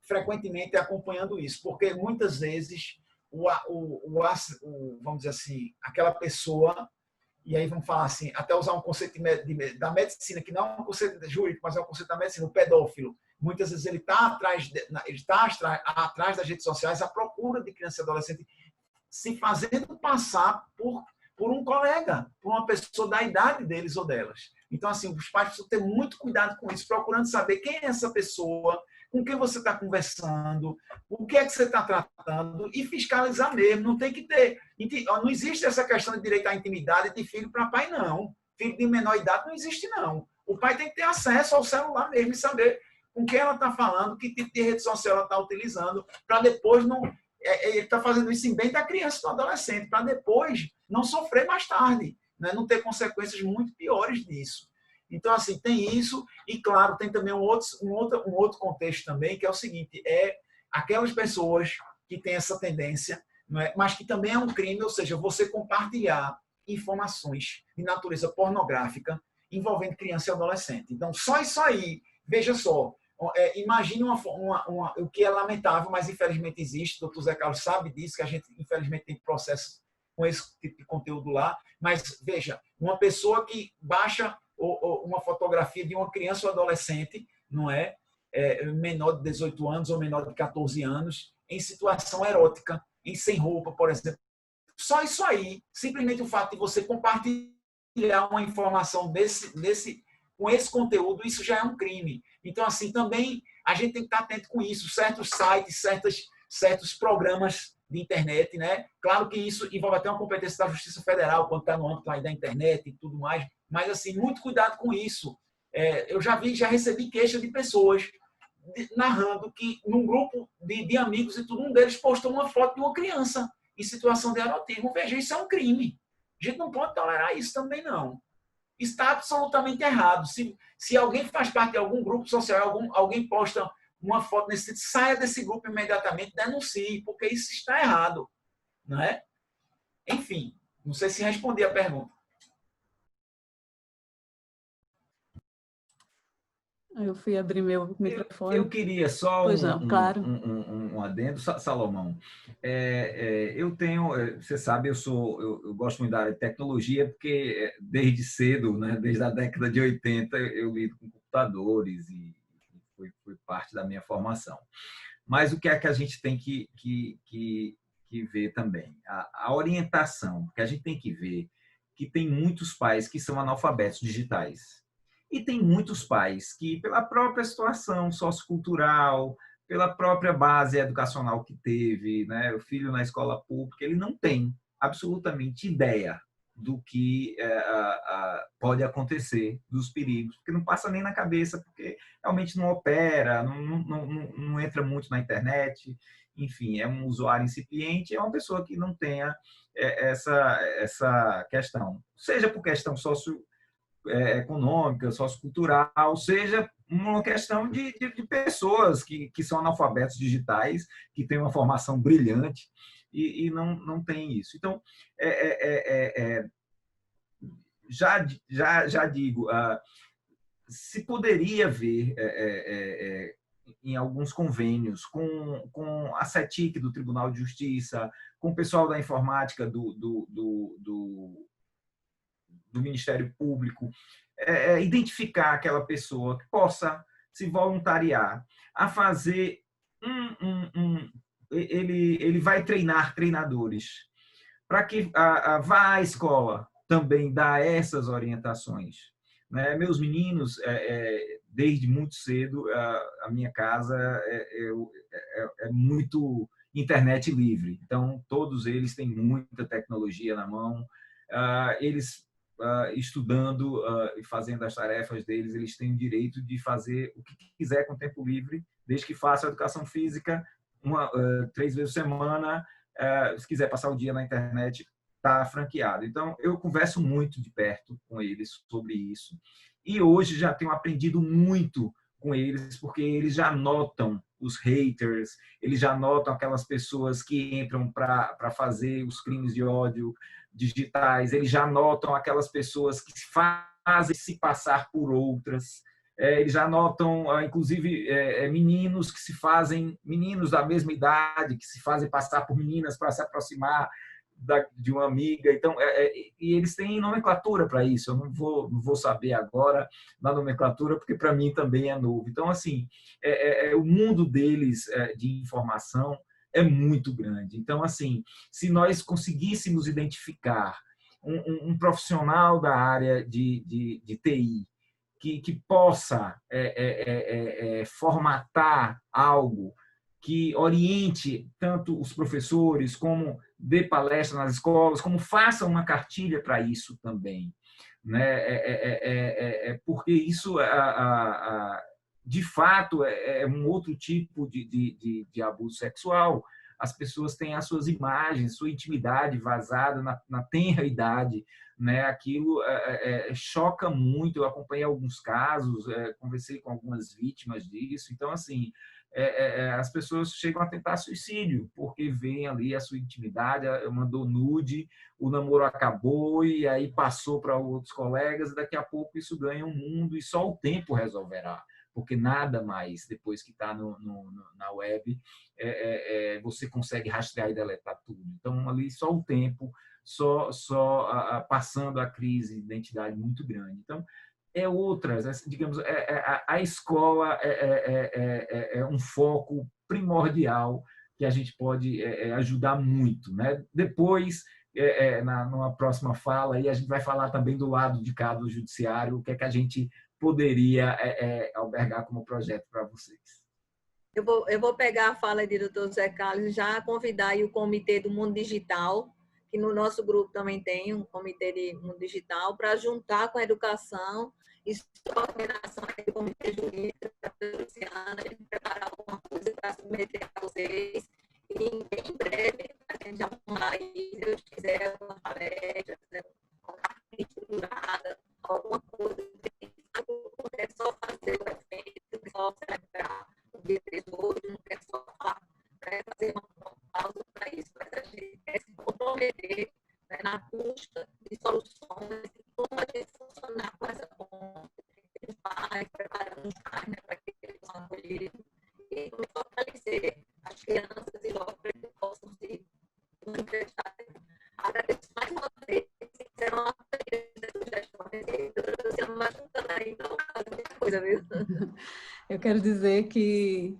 frequentemente acompanhando isso, porque muitas vezes vamos dizer assim, aquela pessoa, e aí vamos falar assim, até usar um conceito da medicina, que não é um conceito jurídico, mas é um conceito da medicina, o pedófilo. Muitas vezes ele está atrás das redes sociais à procura de criança e adolescente, se fazendo passar por um colega, por uma pessoa da idade deles ou delas. Então, assim, os pais precisam ter muito cuidado com isso, procurando saber quem é essa pessoa, com quem você está conversando, o que é que você está tratando, e fiscalizar mesmo. Não tem que ter. Não existe essa questão de direito à intimidade de filho para pai, não. Filho de menor idade não existe, não. O pai tem que ter acesso ao celular mesmo e saber com quem ela está falando, que tipo de rede social ela está utilizando, para depois não. Ele está fazendo isso em bem da criança e do adolescente, para depois não sofrer mais tarde, né? Não ter consequências muito piores disso. Então, assim, tem isso, e claro, tem também um outro contexto também, que é o seguinte, aquelas pessoas que têm essa tendência, não é? Mas que também é um crime, ou seja, você compartilhar informações de natureza pornográfica envolvendo criança e adolescente. Então, só isso aí, veja só, imagine o que é lamentável, mas infelizmente existe, o doutor Zé Carlos sabe disso, que a gente infelizmente tem processos com esse tipo de conteúdo lá, mas veja, uma pessoa que baixa uma fotografia de uma criança ou adolescente, não é? Menor de 18 anos ou menor de 14 anos, em situação erótica, sem roupa, por exemplo. Só isso aí, simplesmente o fato de você compartilhar uma informação com esse conteúdo, isso já é um crime. Então, assim, também a gente tem que estar atento com isso. Certos sites, certos programas de internet, né? Claro que isso envolve até uma competência da Justiça Federal, quando está no âmbito aí da internet e tudo mais, mas, assim, muito cuidado com isso. Eu já recebi queixa de pessoas narrando que num grupo de amigos e tudo, um deles postou uma foto de uma criança em situação de erotismo. Veja, isso é um crime. A gente não pode tolerar isso também, não. Está absolutamente errado. Se alguém faz parte de algum grupo social, alguém posta uma foto nesse sentido, saia desse grupo imediatamente, denuncie, porque isso está errado. Não é? Enfim, não sei se respondi a pergunta. Eu fui abrir meu microfone. Eu queria só claro. um adendo, Salomão. Eu tenho, você sabe, eu gosto muito da área de tecnologia, porque desde cedo, né, desde a década de 80, eu lido com computadores e foi parte da minha formação. Mas o que é que a gente tem que ver também? A orientação, porque a gente tem que ver que tem muitos pais que são analfabetos digitais. E tem muitos pais que, pela própria situação sociocultural, pela própria base educacional que teve, né, o filho na escola pública, ele não tem absolutamente ideia do que pode acontecer, dos perigos, porque não passa nem na cabeça, porque realmente não opera, não entra muito na internet, enfim, é um usuário incipiente, é uma pessoa que não tenha essa questão, seja por questão econômica, sociocultural, seja uma questão de pessoas que são analfabetos digitais, que têm uma formação brilhante e não tem isso. Então, já digo, se poderia ver em alguns convênios com a CETIC do Tribunal de Justiça, com o pessoal da informática do Ministério Público, identificar aquela pessoa que possa se voluntariar a fazer ele vai treinar treinadores para que vá à escola também dar essas orientações, né? Meus meninos, desde muito cedo, a minha casa é muito internet livre, então todos eles têm muita tecnologia na mão, eles estudando e fazendo as tarefas deles, eles têm o direito de fazer o que quiser com o tempo livre, desde que faça a educação física 3 vezes por semana, se quiser passar o dia na internet, está franqueado. Então, eu converso muito de perto com eles sobre isso. E hoje já tenho aprendido muito com eles, porque eles já notam os haters, eles já notam aquelas pessoas que entram para fazer os crimes de ódio digitais, eles já notam aquelas pessoas que fazem se passar por outras, eles já notam, inclusive, meninos que se fazem, meninos da mesma idade, que se fazem passar por meninas para se aproximar de uma amiga. Então, e eles têm nomenclatura para isso. Eu não vou saber agora da nomenclatura, porque para mim também é novo. Então, assim, o mundo deles de informação é muito grande. Então, assim, se nós conseguíssemos identificar um profissional da área de TI que possa formatar algo que oriente tanto os professores, como dê palestra nas escolas, como faça uma cartilha para isso também, né? Porque isso, de fato, é um outro tipo de abuso sexual. As pessoas têm as suas imagens, sua intimidade vazada na tenra idade, né? Aquilo choca muito. Eu acompanhei alguns casos, conversei com algumas vítimas disso. Então, assim, as pessoas chegam a tentar suicídio porque veem ali a sua intimidade, mandou nude, o namoro acabou e aí passou para outros colegas, e daqui a pouco isso ganha um mundo e só o tempo resolverá, porque nada mais, depois que está na web, você consegue rastrear e deletar tudo. Então, ali só o tempo, só passando a crise de identidade muito grande. Então, outras, digamos, a escola é um foco primordial que a gente pode ajudar muito, né? Depois, numa próxima fala, aí a gente vai falar também do lado de cá do judiciário, o que é que a gente poderia albergar como projeto para vocês. Eu vou pegar a fala de doutor Zé Carlos e já convidar aí o Comitê do Mundo Digital, que no nosso grupo também tem um Comitê de Mundo Digital, para juntar com a educação e coordenação do Comitê Jurídico da Luciana, a gente preparar alguma coisa para submeter a vocês. E em breve, a gente já vai aí, se Deus quiser, uma palestra, uma carta estruturada, alguma coisa. Não é só fazer o evento, não é só celebrar o dia 18, não é só falar, fazer uma pausa para isso, mas a gente quer se comprometer, né, na busca de soluções, de como a gente funcionar com essa ponta. Eles vai preparando os pais, né, para que eles possam acolher e fortalecer as crianças e logo para que eles possam se manifestar. Agradeço mais uma vez, se quiser uma sugestões, você não vai juntando aí, então fazer muita coisa, viu? Eu quero dizer que,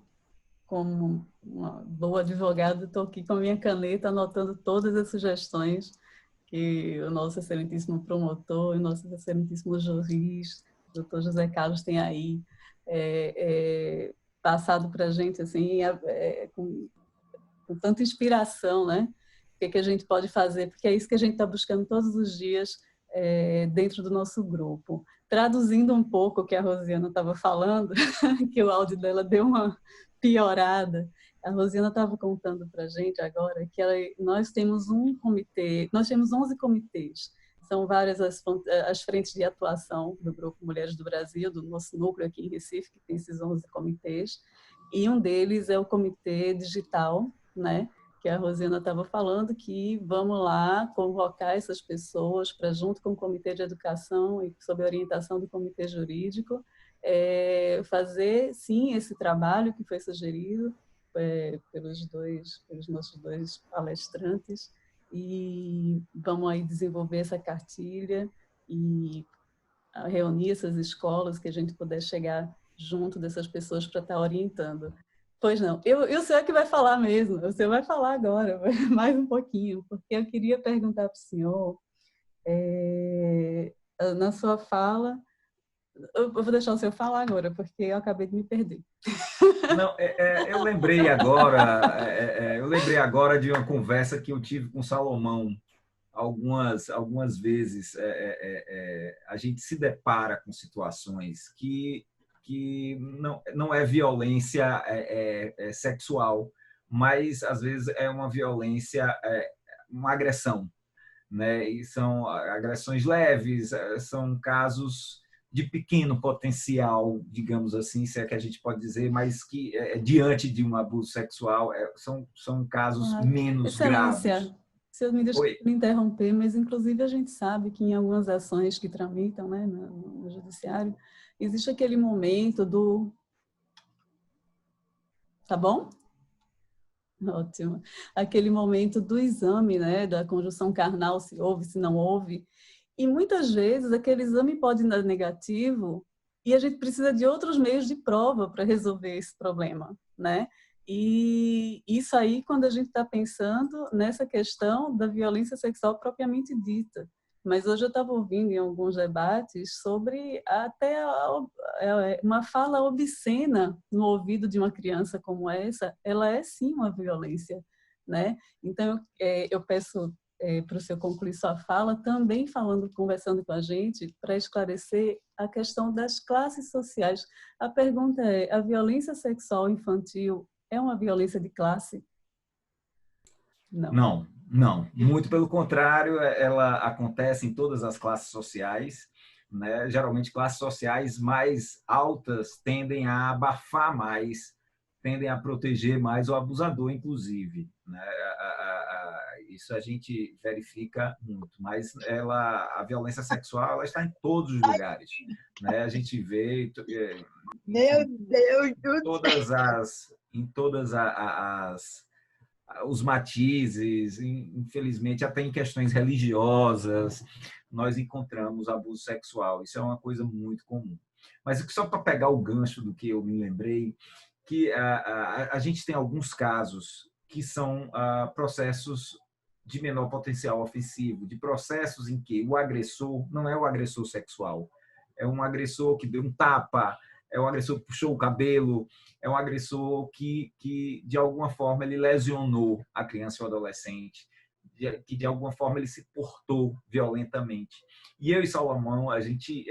como uma boa advogada, estou aqui com a minha caneta anotando todas as sugestões que o nosso excelentíssimo promotor, o nosso excelentíssimo juiz, o doutor José Carlos, tem aí passado para a gente assim, com tanta inspiração, né? que a gente pode fazer, porque é isso que a gente está buscando todos os dias dentro do nosso grupo. Traduzindo um pouco o que a Rosiana estava falando, que o áudio dela deu uma piorada, a Rosiana estava contando para a gente agora que nós temos um comitê, nós temos 11 comitês, são várias as frentes de atuação do Grupo Mulheres do Brasil, do nosso núcleo aqui em Recife, que tem esses 11 comitês, e um deles é o Comitê Digital, né? Que a Rosiana estava falando, que vamos lá convocar essas pessoas para, junto com o Comitê de Educação e sob a orientação do Comitê Jurídico, fazer, sim, esse trabalho que foi sugerido pelos nossos dois palestrantes, e vamos aí desenvolver essa cartilha e reunir essas escolas que a gente puder chegar junto dessas pessoas para estar orientando. Pois não, eu sei que vai falar mesmo, você vai falar agora, mais um pouquinho, porque eu queria perguntar para o senhor, na sua fala, eu vou deixar o senhor falar agora, porque eu acabei de me perder. Não, eu lembrei agora de uma conversa que eu tive com o Salomão algumas vezes. A gente se depara com situações que não é violência sexual, mas às vezes é uma violência, uma agressão, né? E são agressões leves, são casos de pequeno potencial, digamos assim, se é que a gente pode dizer, mas que diante de um abuso sexual são casos menos Excelência, graves. Se eu me interromper, mas inclusive a gente sabe que em algumas ações que tramitam, né, no judiciário, existe aquele momento do... Tá bom? Ótimo. Aquele momento do exame, né, da conjunção carnal, se houve, se não houve. E muitas vezes aquele exame pode dar negativo e a gente precisa de outros meios de prova para resolver esse problema, né? E isso aí, quando a gente está pensando nessa questão da violência sexual propriamente dita. Mas hoje eu estava ouvindo em alguns debates sobre até uma fala obscena no ouvido de uma criança como essa, ela é sim uma violência, né? Então, eu peço para o senhor concluir sua fala, também conversando com a gente, para esclarecer a questão das classes sociais. A pergunta é, a violência sexual infantil é uma violência de classe? Não. Não. Muito pelo contrário, ela acontece em todas as classes sociais, né? Geralmente, classes sociais mais altas tendem a abafar mais, tendem a proteger mais o abusador, inclusive, né? Isso a gente verifica muito, mas a violência sexual ela está em todos os lugares, né? A gente vê Meu Deus do céu! em todas os matizes, infelizmente até em questões religiosas nós encontramos abuso sexual. Isso é uma coisa muito comum. Mas só para pegar o gancho do que eu me lembrei, que a gente tem alguns casos que são processos de menor potencial ofensivo, de processos em que o agressor não é o agressor sexual, é um agressor que deu um tapa, é um agressor que puxou o cabelo, é um agressor que de alguma forma, ele lesionou a criança ou adolescente, que de alguma forma ele se portou violentamente. E eu e Salomão, a gente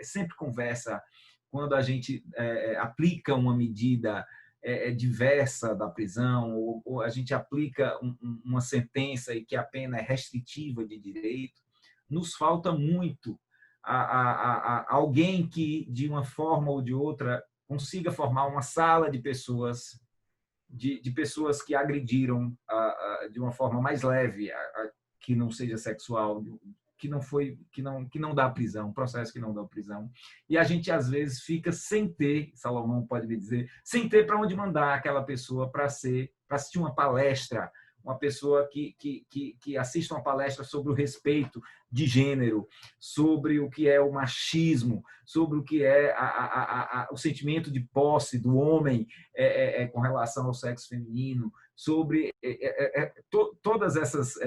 sempre conversa quando a gente aplica uma medida diversa da prisão, ou a gente aplica uma sentença e que a pena é restritiva de direito, nos falta muito alguém que, de uma forma ou de outra, consiga formar uma sala de pessoas, de pessoas que agrediram de uma forma mais leve, que não seja sexual, que não dá prisão, um processo que não dá prisão. E a gente, às vezes, fica sem ter, Salomão pode me dizer, sem ter para onde mandar aquela pessoa para assistir uma palestra, uma pessoa que assista uma palestra sobre o respeito de gênero, sobre o que é o machismo, sobre o que é o sentimento de posse do homem com relação ao sexo feminino, sobre todas esses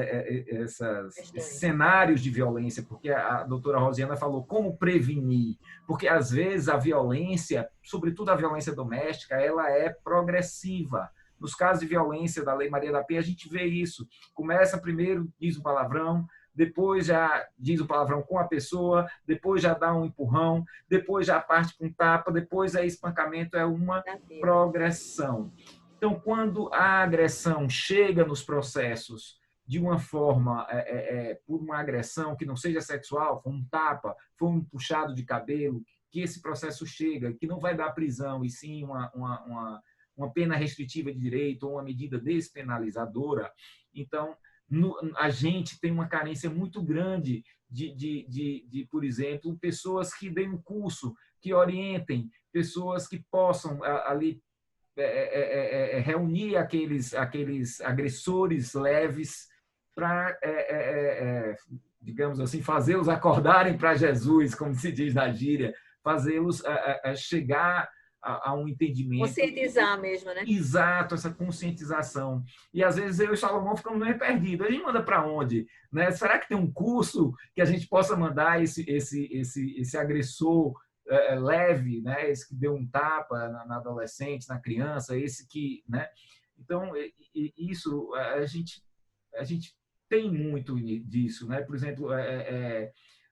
cenários de violência, porque a doutora Rosiana falou como prevenir, porque às vezes a violência, sobretudo a violência doméstica, ela é progressiva. Nos casos de violência da Lei Maria da Penha, a gente vê isso. Começa primeiro, diz um palavrão, depois já diz o palavrão com a pessoa, depois já dá um empurrão, depois já parte com tapa, depois é espancamento, é uma progressão. Então, quando a agressão chega nos processos de uma forma, por uma agressão que não seja sexual, for um tapa, for um puxado de cabelo, que esse processo chega, que não vai dar prisão, e sim uma pena restritiva de direito ou uma medida despenalizadora, então, a gente tem uma carência muito grande de, por exemplo, pessoas que deem um curso, que orientem, pessoas que possam ali reunir aqueles agressores leves para, digamos assim, fazê-los acordarem para Jesus, como se diz na gíria, fazê-los chegar a um entendimento. Conscientizar mesmo, né? Exato, essa conscientização. E às vezes eu e o Salomão ficamos meio perdidos. A gente manda para onde? Né? Será que tem um curso que a gente possa mandar esse agressor leve, né? Esse que deu um tapa na adolescente, na criança, esse que, né? Então, isso a gente tem muito disso, né? Por exemplo,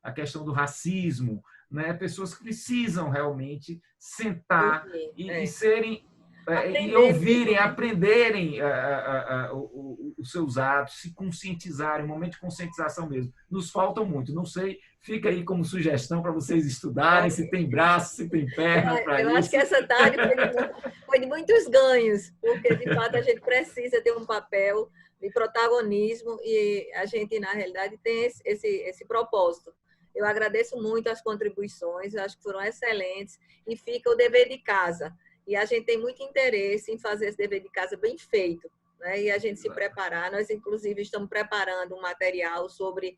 a questão do racismo, né? Pessoas que precisam realmente sentar e serem e ouvirem, aprenderem os seus atos, se conscientizarem, um momento de conscientização mesmo. Nos faltam muito, não sei, fica aí como sugestão para vocês estudarem, se tem braço, se tem perna para isso. Eu acho que essa tarde foi de muitos ganhos, porque de fato a gente precisa ter um papel de protagonismo e a gente, na realidade, tem esse propósito. Eu agradeço muito as contribuições, acho que foram excelentes, e fica o dever de casa. E a gente tem muito interesse em fazer esse dever de casa bem feito, né? E a gente se preparar. Nós, inclusive, estamos preparando um material sobre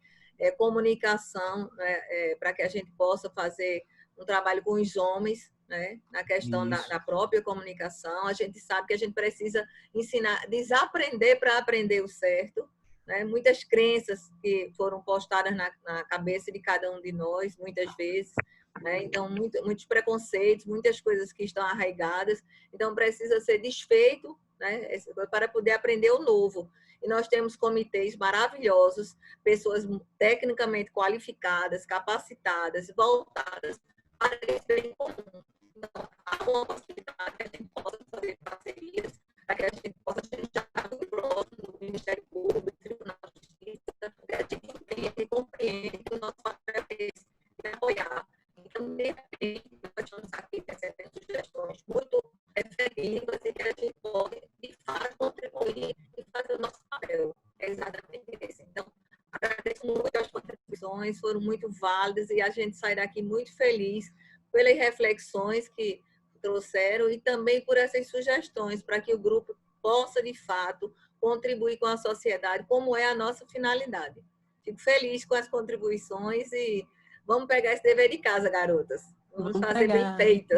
comunicação, né? Para que a gente possa fazer um trabalho com os homens, né? Na questão da própria comunicação. A gente sabe que a gente precisa ensinar, desaprender para aprender o certo, né? Muitas crenças que foram postadas na cabeça de cada um de nós, muitas vezes, né? Então, muitos preconceitos, muitas coisas que estão arraigadas. Então, precisa ser desfeito, né? Para poder aprender o novo. E nós temos comitês maravilhosos, pessoas tecnicamente qualificadas, capacitadas, voltadas para esse bem comum. Então, há uma possibilidade que a gente possa fazer parcerias, para que a gente possa chegar muito próximo do Ministério Público, do Tribunal de Justiça, que a gente entenda e compreende que o nosso papel é esse, de apoiar. Então, de repente, nós estamos aqui recebendo sugestões muito efetivas e que a gente pode, de fato, contribuir e fazer o nosso papel. É exatamente esse. Então, agradeço muito as contribuições, foram muito válidas e a gente sai daqui muito feliz pelas reflexões que trouxeram e também por essas sugestões para que o grupo possa, de fato, contribuir com a sociedade, como é a nossa finalidade. Fico feliz com as contribuições e vamos pegar esse dever de casa, garotas. Vamos fazer bem feito.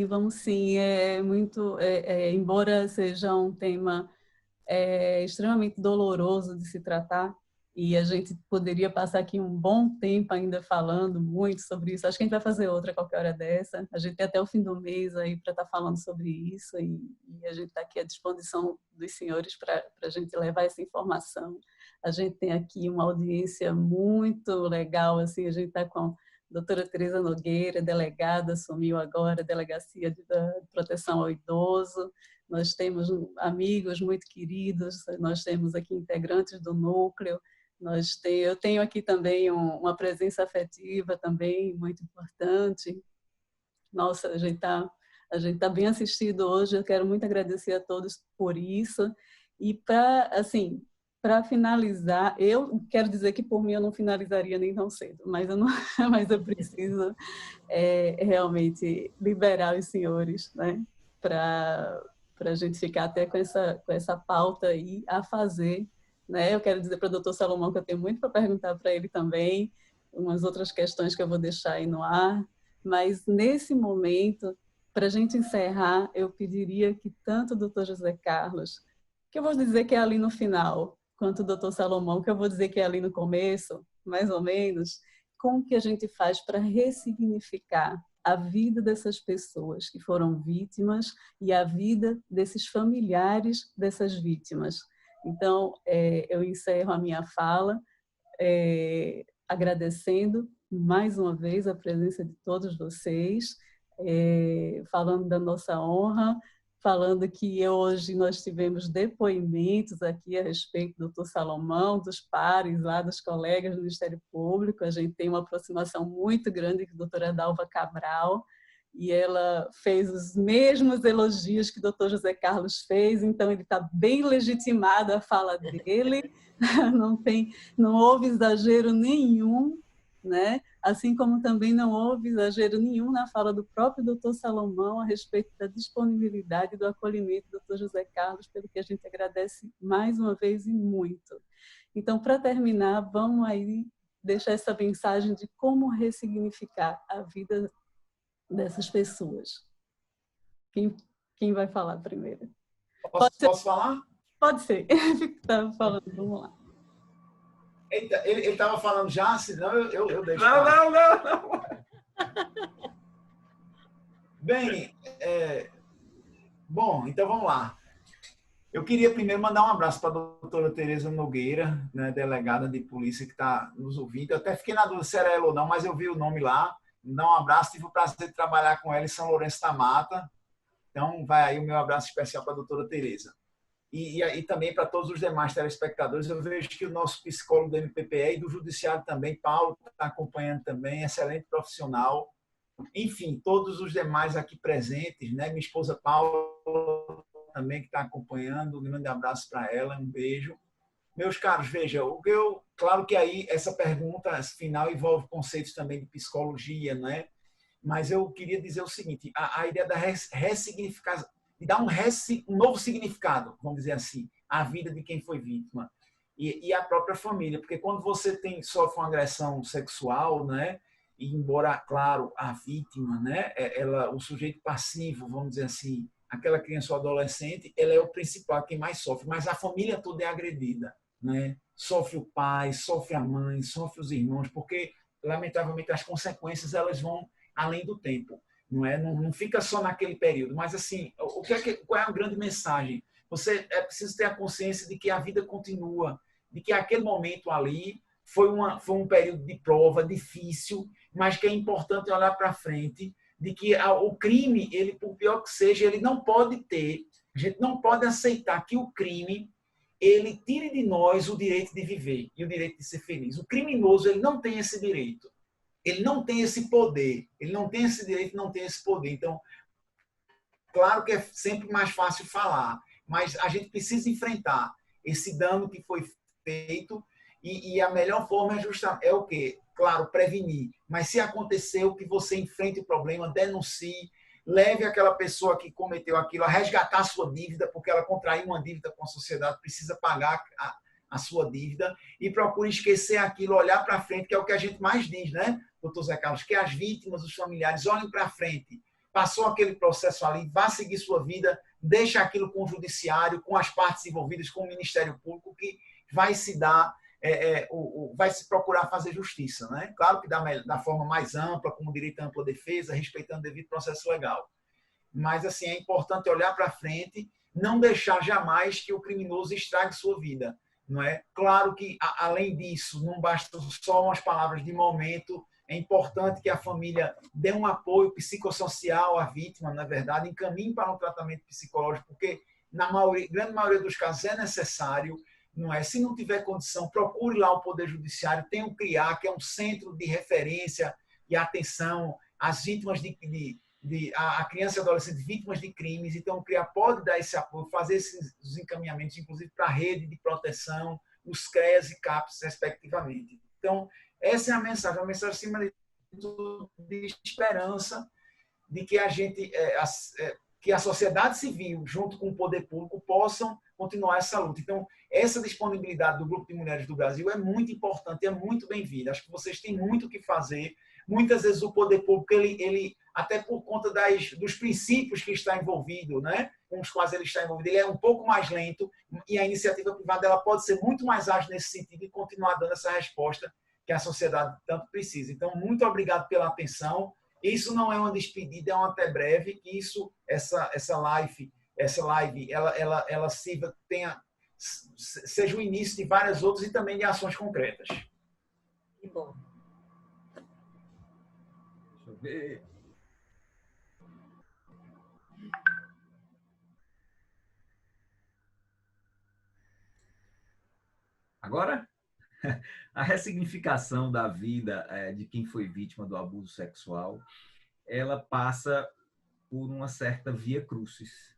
Vamos sim. Embora seja um tema extremamente doloroso de se tratar, e a gente poderia passar aqui um bom tempo ainda falando muito sobre isso. Acho que a gente vai fazer outra qualquer hora dessa. A gente tem até o fim do mês aí para estar falando sobre isso e a gente está aqui à disposição dos senhores para a gente levar essa informação. A gente tem aqui uma audiência muito legal, assim, a gente está com a doutora Tereza Nogueira, delegada, assumiu agora a Delegacia de Proteção ao Idoso. Nós temos amigos muito queridos, nós temos aqui integrantes do núcleo. Eu tenho aqui também uma presença afetiva também muito importante. Nossa, a gente tá bem assistido hoje. Eu quero muito agradecer a todos por isso. E para finalizar, eu quero dizer que por mim eu não finalizaria nem tão cedo, mas eu preciso realmente liberar os senhores, né? Para a gente ficar até com essa pauta aí a fazer. Né? Eu quero dizer para o doutor Salomão que eu tenho muito para perguntar para ele também, umas outras questões que eu vou deixar aí no ar, mas nesse momento, para a gente encerrar, eu pediria que tanto o doutor José Carlos, que eu vou dizer que é ali no final, quanto o doutor Salomão, que eu vou dizer que é ali no começo, mais ou menos, como que a gente faz para ressignificar a vida dessas pessoas que foram vítimas e a vida desses familiares dessas vítimas. Então, eu encerro a minha fala agradecendo mais uma vez a presença de todos vocês, falando da nossa honra, falando que hoje nós tivemos depoimentos aqui a respeito do Dr. Salomão, dos pares lá, dos colegas do Ministério Público. A gente tem uma aproximação muito grande com a doutora Dalva Cabral, e ela fez os mesmos elogios que o Dr. José Carlos fez, então ele está bem legitimado a fala dele, não houve exagero nenhum, né? Assim como também não houve exagero nenhum na fala do próprio Dr. Salomão a respeito da disponibilidade e do acolhimento do Dr. José Carlos, pelo que a gente agradece mais uma vez e muito. Então, para terminar, vamos aí deixar essa mensagem de como ressignificar a vida dessas pessoas. Quem vai falar primeiro? Posso falar? Pode ser. Estava falando, vamos lá. Eita, ele estava falando já, senão eu deixo. Não. Bem, bom, então vamos lá. Eu queria primeiro mandar um abraço para a doutora Tereza Nogueira, né, delegada de polícia que está nos ouvindo. Eu até fiquei na dúvida se era ela ou não, mas eu vi o nome lá. Me dá um abraço, tive o prazer de trabalhar com ela em São Lourenço da Mata. Então, vai aí o meu abraço especial para a doutora Tereza. E também para todos os demais telespectadores. Eu vejo que o nosso psicólogo do MPPE e do Judiciário também, Paulo, está acompanhando também, excelente profissional. Enfim, todos os demais aqui presentes, né? Minha esposa Paula também, que está acompanhando, um grande abraço para ela, um beijo. Meus caros, veja, claro que aí essa pergunta final envolve conceitos também de psicologia, né? Mas eu queria dizer o seguinte, a ideia da ressignificação, de dar um novo significado, vamos dizer assim, à vida de quem foi vítima e à própria família, porque quando você sofre uma agressão sexual, né, e embora, claro, a vítima, né, o sujeito passivo, vamos dizer assim, aquela criança ou adolescente, ela é o principal, quem mais sofre, mas a família toda é agredida, né? Sofre o pai, sofre a mãe, sofre os irmãos, porque, lamentavelmente, as consequências elas vão além do tempo. Não fica só naquele período, mas assim, qual é a grande mensagem? Você precisa ter a consciência de que a vida continua, de que aquele momento ali foi um período de prova difícil, mas que é importante olhar para frente, de que o crime, ele, por pior que seja, ele não pode a gente não pode aceitar que o crime ele tire de nós o direito de viver e o direito de ser feliz. O criminoso, ele não tem esse direito. Ele não tem esse poder, ele não tem esse direito, não tem esse poder. Então, claro que é sempre mais fácil falar, mas a gente precisa enfrentar esse dano que foi feito e a melhor forma é o quê? Claro, prevenir. Mas se aconteceu, que você enfrente o problema, denuncie, leve aquela pessoa que cometeu aquilo a resgatar a sua dívida, porque ela contraiu uma dívida com a sociedade, precisa pagar a sua dívida, e procure esquecer aquilo, olhar para frente, que é o que a gente mais diz, né, doutor Zé Carlos? Que as vítimas, os familiares, olhem para frente. Passou aquele processo ali, vá seguir sua vida, deixa aquilo com o judiciário, com as partes envolvidas, com o Ministério Público, que vai se dar, vai se procurar fazer justiça, né? Claro que da forma mais ampla, com direito à ampla defesa, respeitando o devido processo legal. Mas, assim, é importante olhar para frente, não deixar jamais que o criminoso estrague sua vida. Não é? Claro que, além disso, não basta só umas palavras de momento, é importante que a família dê um apoio psicossocial à vítima, na verdade, encaminhe para um tratamento psicológico, porque, na grande maioria dos casos, é necessário, não é? Se não tiver condição, procure lá o Poder Judiciário, tem o CRIA, que é um centro de referência e atenção às vítimas a criança e adolescente vítimas de crimes. Então, o CRIA pode dar esse apoio, fazer esses encaminhamentos, inclusive para a rede de proteção, os CREAS e CAPS, respectivamente. Então, essa é a mensagem acima de tudo, de esperança, de que que a sociedade civil, junto com o poder público, possam continuar essa luta. Então, essa disponibilidade do Grupo de Mulheres do Brasil é muito importante, é muito bem-vinda. Acho que vocês têm muito o que fazer. Muitas vezes o poder público, ele até por conta dos princípios que está envolvido, né, com os quais ele está envolvido, ele é um pouco mais lento, e a iniciativa privada ela pode ser muito mais ágil nesse sentido e continuar dando essa resposta que a sociedade tanto precisa. Então, muito obrigado pela atenção Isso não é uma despedida, é um até breve, que essa live ela seja o início de várias outras e também de ações concretas. Que bom. Deixa eu ver. Agora, a ressignificação da vida de quem foi vítima do abuso sexual, ela passa por uma certa via crucis,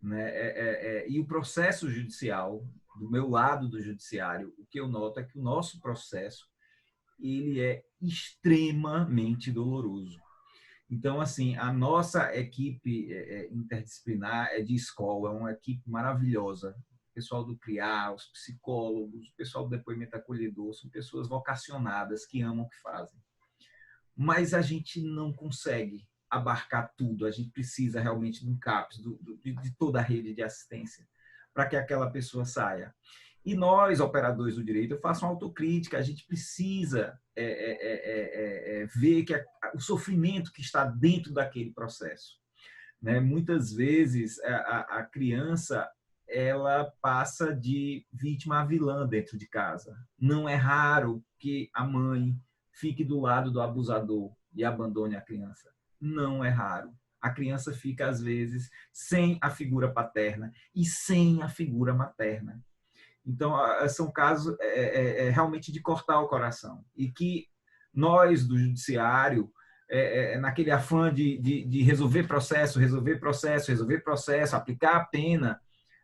né? E o processo judicial, do meu lado do judiciário, o que eu noto é que o nosso processo ele é extremamente doloroso. Então, assim, a nossa equipe interdisciplinar de escola é uma equipe maravilhosa. O pessoal do CRIA, os psicólogos, o pessoal do depoimento acolhedor, são pessoas vocacionadas que amam o que fazem. Mas a gente não consegue abarcar tudo, a gente precisa realmente de um CAPS, de toda a rede de assistência, para que aquela pessoa saia. E nós, operadores do direito, eu faço uma autocrítica, a gente precisa ver que o sofrimento que está dentro daquele processo. Né? Muitas vezes, a criança ela passa de vítima a vilã dentro de casa. Não é raro que a mãe fique do lado do abusador e abandone a criança. Não é raro. A criança fica, às vezes, sem a figura paterna e sem a figura materna. Então, são casos realmente de cortar o coração. E que nós, do judiciário, naquele afã de resolver processo, aplicar a pena,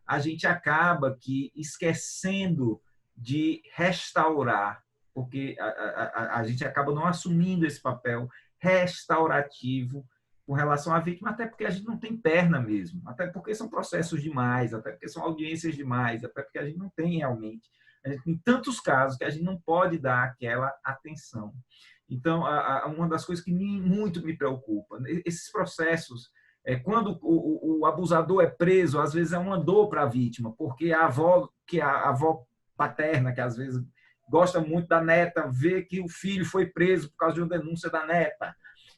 a gente acaba que esquecendo de restaurar, porque a gente acaba não assumindo esse papel restaurativo com relação à vítima, até porque a gente não tem perna mesmo, até porque são processos demais, até porque são audiências demais, até porque a gente não tem realmente. A gente tem tantos casos que a gente não pode dar aquela atenção. Então, uma das coisas que muito me preocupa, esses processos, quando o abusador é preso, às vezes é uma dor para a vítima, porque a avó paterna, que às vezes gosta muito da neta, vê que o filho foi preso por causa de uma denúncia da neta.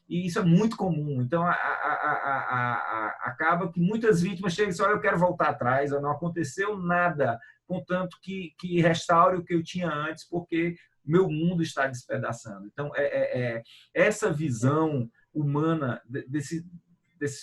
E isso é muito comum. Então, acaba que muitas vítimas chegam e dizem, olha, eu quero voltar atrás, não aconteceu nada, contanto que restaure o que eu tinha antes, porque meu mundo está despedaçando. Então, essa visão humana, desse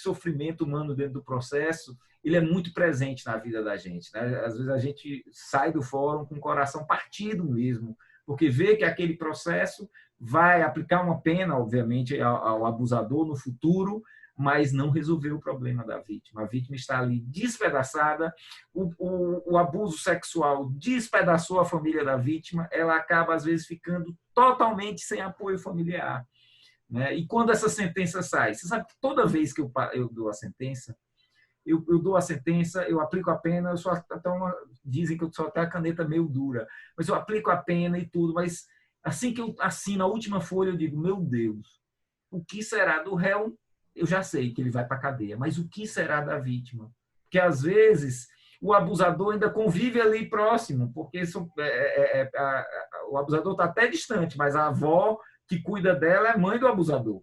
sofrimento humano dentro do processo, ele é muito presente na vida da gente. Né? Às vezes a gente sai do fórum com o coração partido mesmo, porque vê que aquele processo vai aplicar uma pena, obviamente, ao abusador no futuro, mas não resolveu o problema da vítima. A vítima está ali despedaçada, o abuso sexual despedaçou a família da vítima, ela acaba, às vezes, ficando totalmente sem apoio familiar. Né? E quando essa sentença sai? Você sabe que toda vez que eu dou a sentença, eu dou a sentença, eu aplico a pena, dizem que eu só tenho a caneta meio dura, mas eu aplico a pena e tudo, mas assim que eu assino a última folha, eu digo, meu Deus, o que será do réu? Eu já sei que ele vai para a cadeia, mas o que será da vítima? Porque, às vezes, o abusador ainda convive ali próximo, porque o abusador está até distante, mas a avó que cuida dela é mãe do abusador,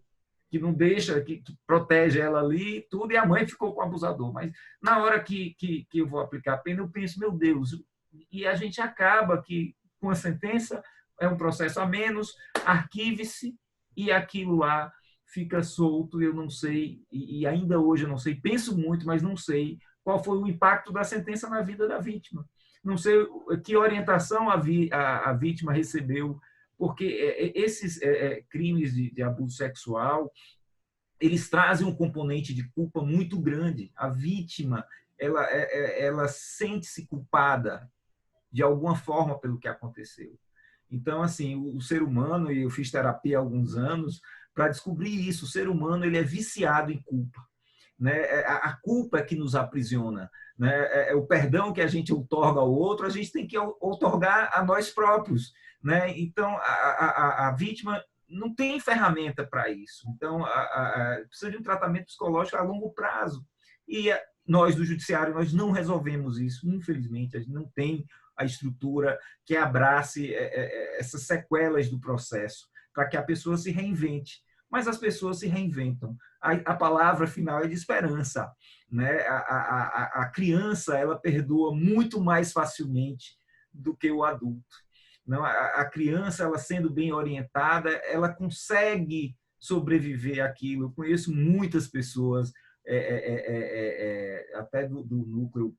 que não deixa, que protege ela ali, tudo, e a mãe ficou com o abusador. Mas, na hora que eu vou aplicar a pena, eu penso, meu Deus, e a gente acaba que, com a sentença, é um processo a menos, arquive-se, e aquilo lá fica solto, eu não sei, e ainda hoje eu não sei, penso muito, mas não sei qual foi o impacto da sentença na vida da vítima. Não sei que orientação a vítima recebeu, porque esses crimes de abuso sexual, eles trazem um componente de culpa muito grande. A vítima, ela sente-se culpada de alguma forma pelo que aconteceu. Então, assim, o ser humano, e eu fiz terapia há alguns anos para descobrir isso, o ser humano ele é viciado em culpa. Né? A culpa é que nos aprisiona. Né? O perdão que a gente outorga ao outro, a gente tem que outorgar a nós próprios. Né? Então, a vítima não tem ferramenta para isso. Então, precisa de um tratamento psicológico a longo prazo. E nós, do judiciário, nós não resolvemos isso. Infelizmente, a gente não tem a estrutura que abrace essas sequelas do processo, para que a pessoa se reinvente. mas as pessoas se reinventam. A palavra final é de esperança, né? A criança, ela perdoa muito mais facilmente do que o adulto. Não, a criança, ela sendo bem orientada, ela consegue sobreviver àquilo. Eu conheço muitas pessoas, até do núcleo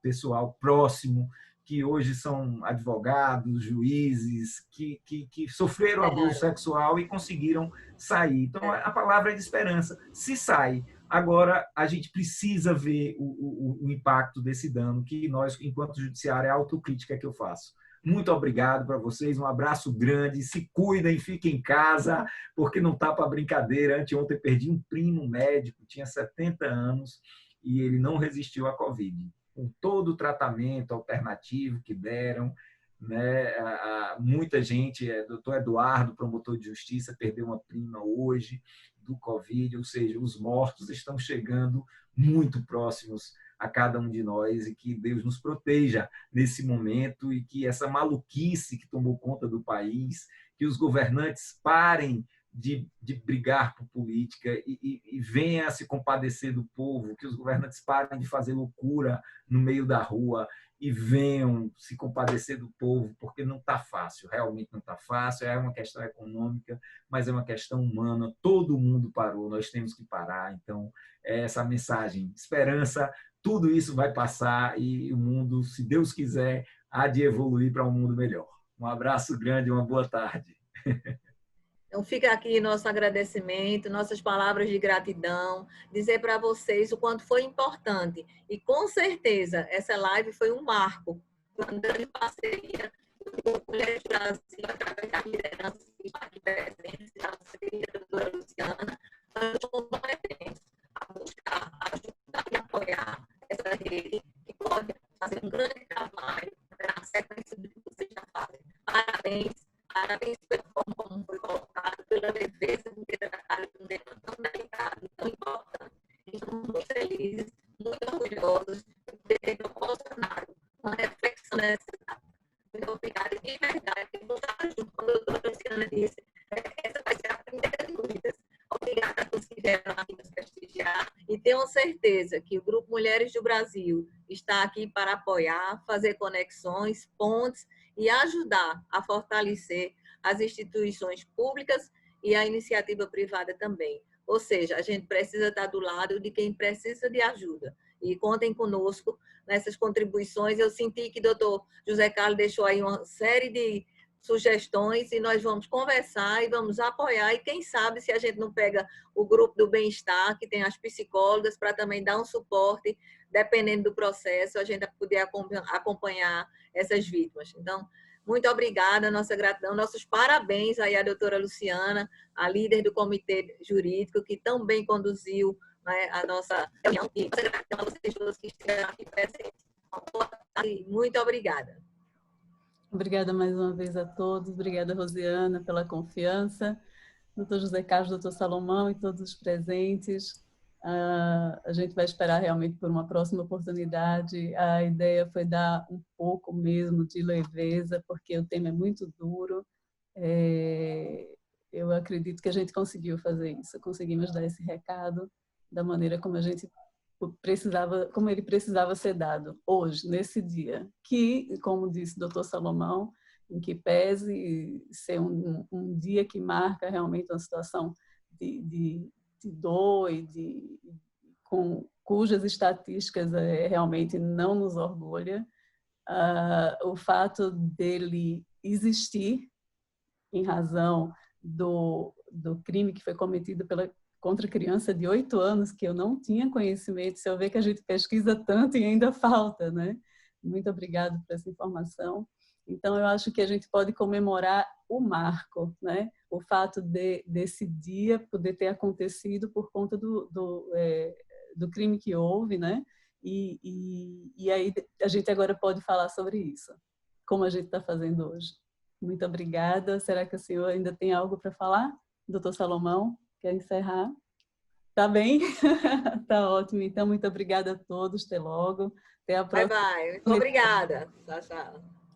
pessoal próximo, que hoje são advogados, juízes, que sofreram abuso sexual e conseguiram sair. Então, a palavra é de esperança. Se sai, agora a gente precisa ver o impacto desse dano, que nós, enquanto judiciário, é a autocrítica que eu faço. Muito obrigado para vocês, um abraço grande, se cuidem, fiquem em casa, porque não está para brincadeira. Anteontem perdi um primo médico, tinha 70 anos, e ele não resistiu à Covid. Com todo o tratamento alternativo que deram, né? Muita gente, doutor Eduardo, promotor de justiça, perdeu uma prima hoje do Covid, ou seja, os mortos estão chegando muito próximos a cada um de nós, e que Deus nos proteja nesse momento, e que essa maluquice que tomou conta do país, que os governantes parem de brigar por política e venha a se compadecer do povo, que os governantes parem de fazer loucura no meio da rua e venham se compadecer do povo, porque não está fácil, realmente não está fácil, é uma questão econômica, mas é uma questão humana, todo mundo parou, nós temos que parar. Então, é essa mensagem, esperança, tudo isso vai passar e o mundo, se Deus quiser, há de evoluir para um mundo melhor. Um abraço grande, uma boa tarde. Então, fica aqui nosso agradecimento, nossas palavras de gratidão, dizer para vocês o quanto foi importante. E, com certeza, essa live foi um marco, uma grande parceria do Mulheres do Brasil, através da liderança que está aqui presente, da nossa querida doutora Luciana, a buscar, ajudar e apoiar essa rede, que pode fazer um grande trabalho na sequência do que vocês já fazem. Parabéns pela forma como foi colocado, pela leveza com que trataram de um tema tão delicado, tão importante. Estamos muito felizes, muito orgulhosos de ter proporcionado uma reflexão nessa etapa. Muito obrigada. E, de verdade, eu vou estar junto, como a doutora Luciana disse, essa vai ser a primeira de muitas. Obrigada a todos que vieram aqui nos prestigiar, e tenho certeza que o Grupo Mulheres do Brasil está aqui para apoiar, fazer conexões, pontes e ajudar a fortalecer as instituições públicas e a iniciativa privada também. Ou seja, a gente precisa estar do lado de quem precisa de ajuda. E contem conosco nessas contribuições. Eu senti que o doutor José Carlos deixou aí uma série de sugestões, e nós vamos conversar e vamos apoiar, e quem sabe se a gente não pega o grupo do bem-estar, que tem as psicólogas, para também dar um suporte, dependendo do processo, a gente poder acompanhar essas vítimas. Então, muito obrigada, nossa gratidão, nossos parabéns aí à doutora Luciana, a líder do comitê jurídico, que tão bem conduziu, né, a nossa reunião, e nossa gratidão a vocês todos que estiveram aqui presentes. Muito obrigada. Obrigada mais uma vez a todos, obrigada, Rosiana, pela confiança, doutor José Carlos, doutor Salomão e todos os presentes. A gente vai esperar realmente por uma próxima oportunidade. A ideia foi dar um pouco mesmo de leveza, porque o tema é muito duro. Eu acredito que a gente conseguiu fazer isso, conseguimos dar esse recado da maneira como a gente precisava, como ele precisava ser dado hoje, nesse dia, que, como disse o doutor Salomão, em que pese ser um dia que marca realmente uma situação de dor e cujas estatísticas realmente não nos orgulha, o fato dele existir em razão do crime que foi cometido contra criança de 8 anos, que eu não tinha conhecimento, se eu ver que a gente pesquisa tanto e ainda falta, né? Muito obrigada por essa informação. Então, eu acho que a gente pode comemorar o marco, né? O fato desse dia poder ter acontecido por conta do crime que houve, né? E aí a gente agora pode falar sobre isso, como a gente está fazendo hoje. Muito obrigada. Será que o senhor ainda tem algo para falar? Doutor Salomão, quer encerrar? Tá bem? Tá ótimo. Então, muito obrigada a todos. Até logo. Até a próxima. Bye, bye. Muito obrigada. Tchau, tchau.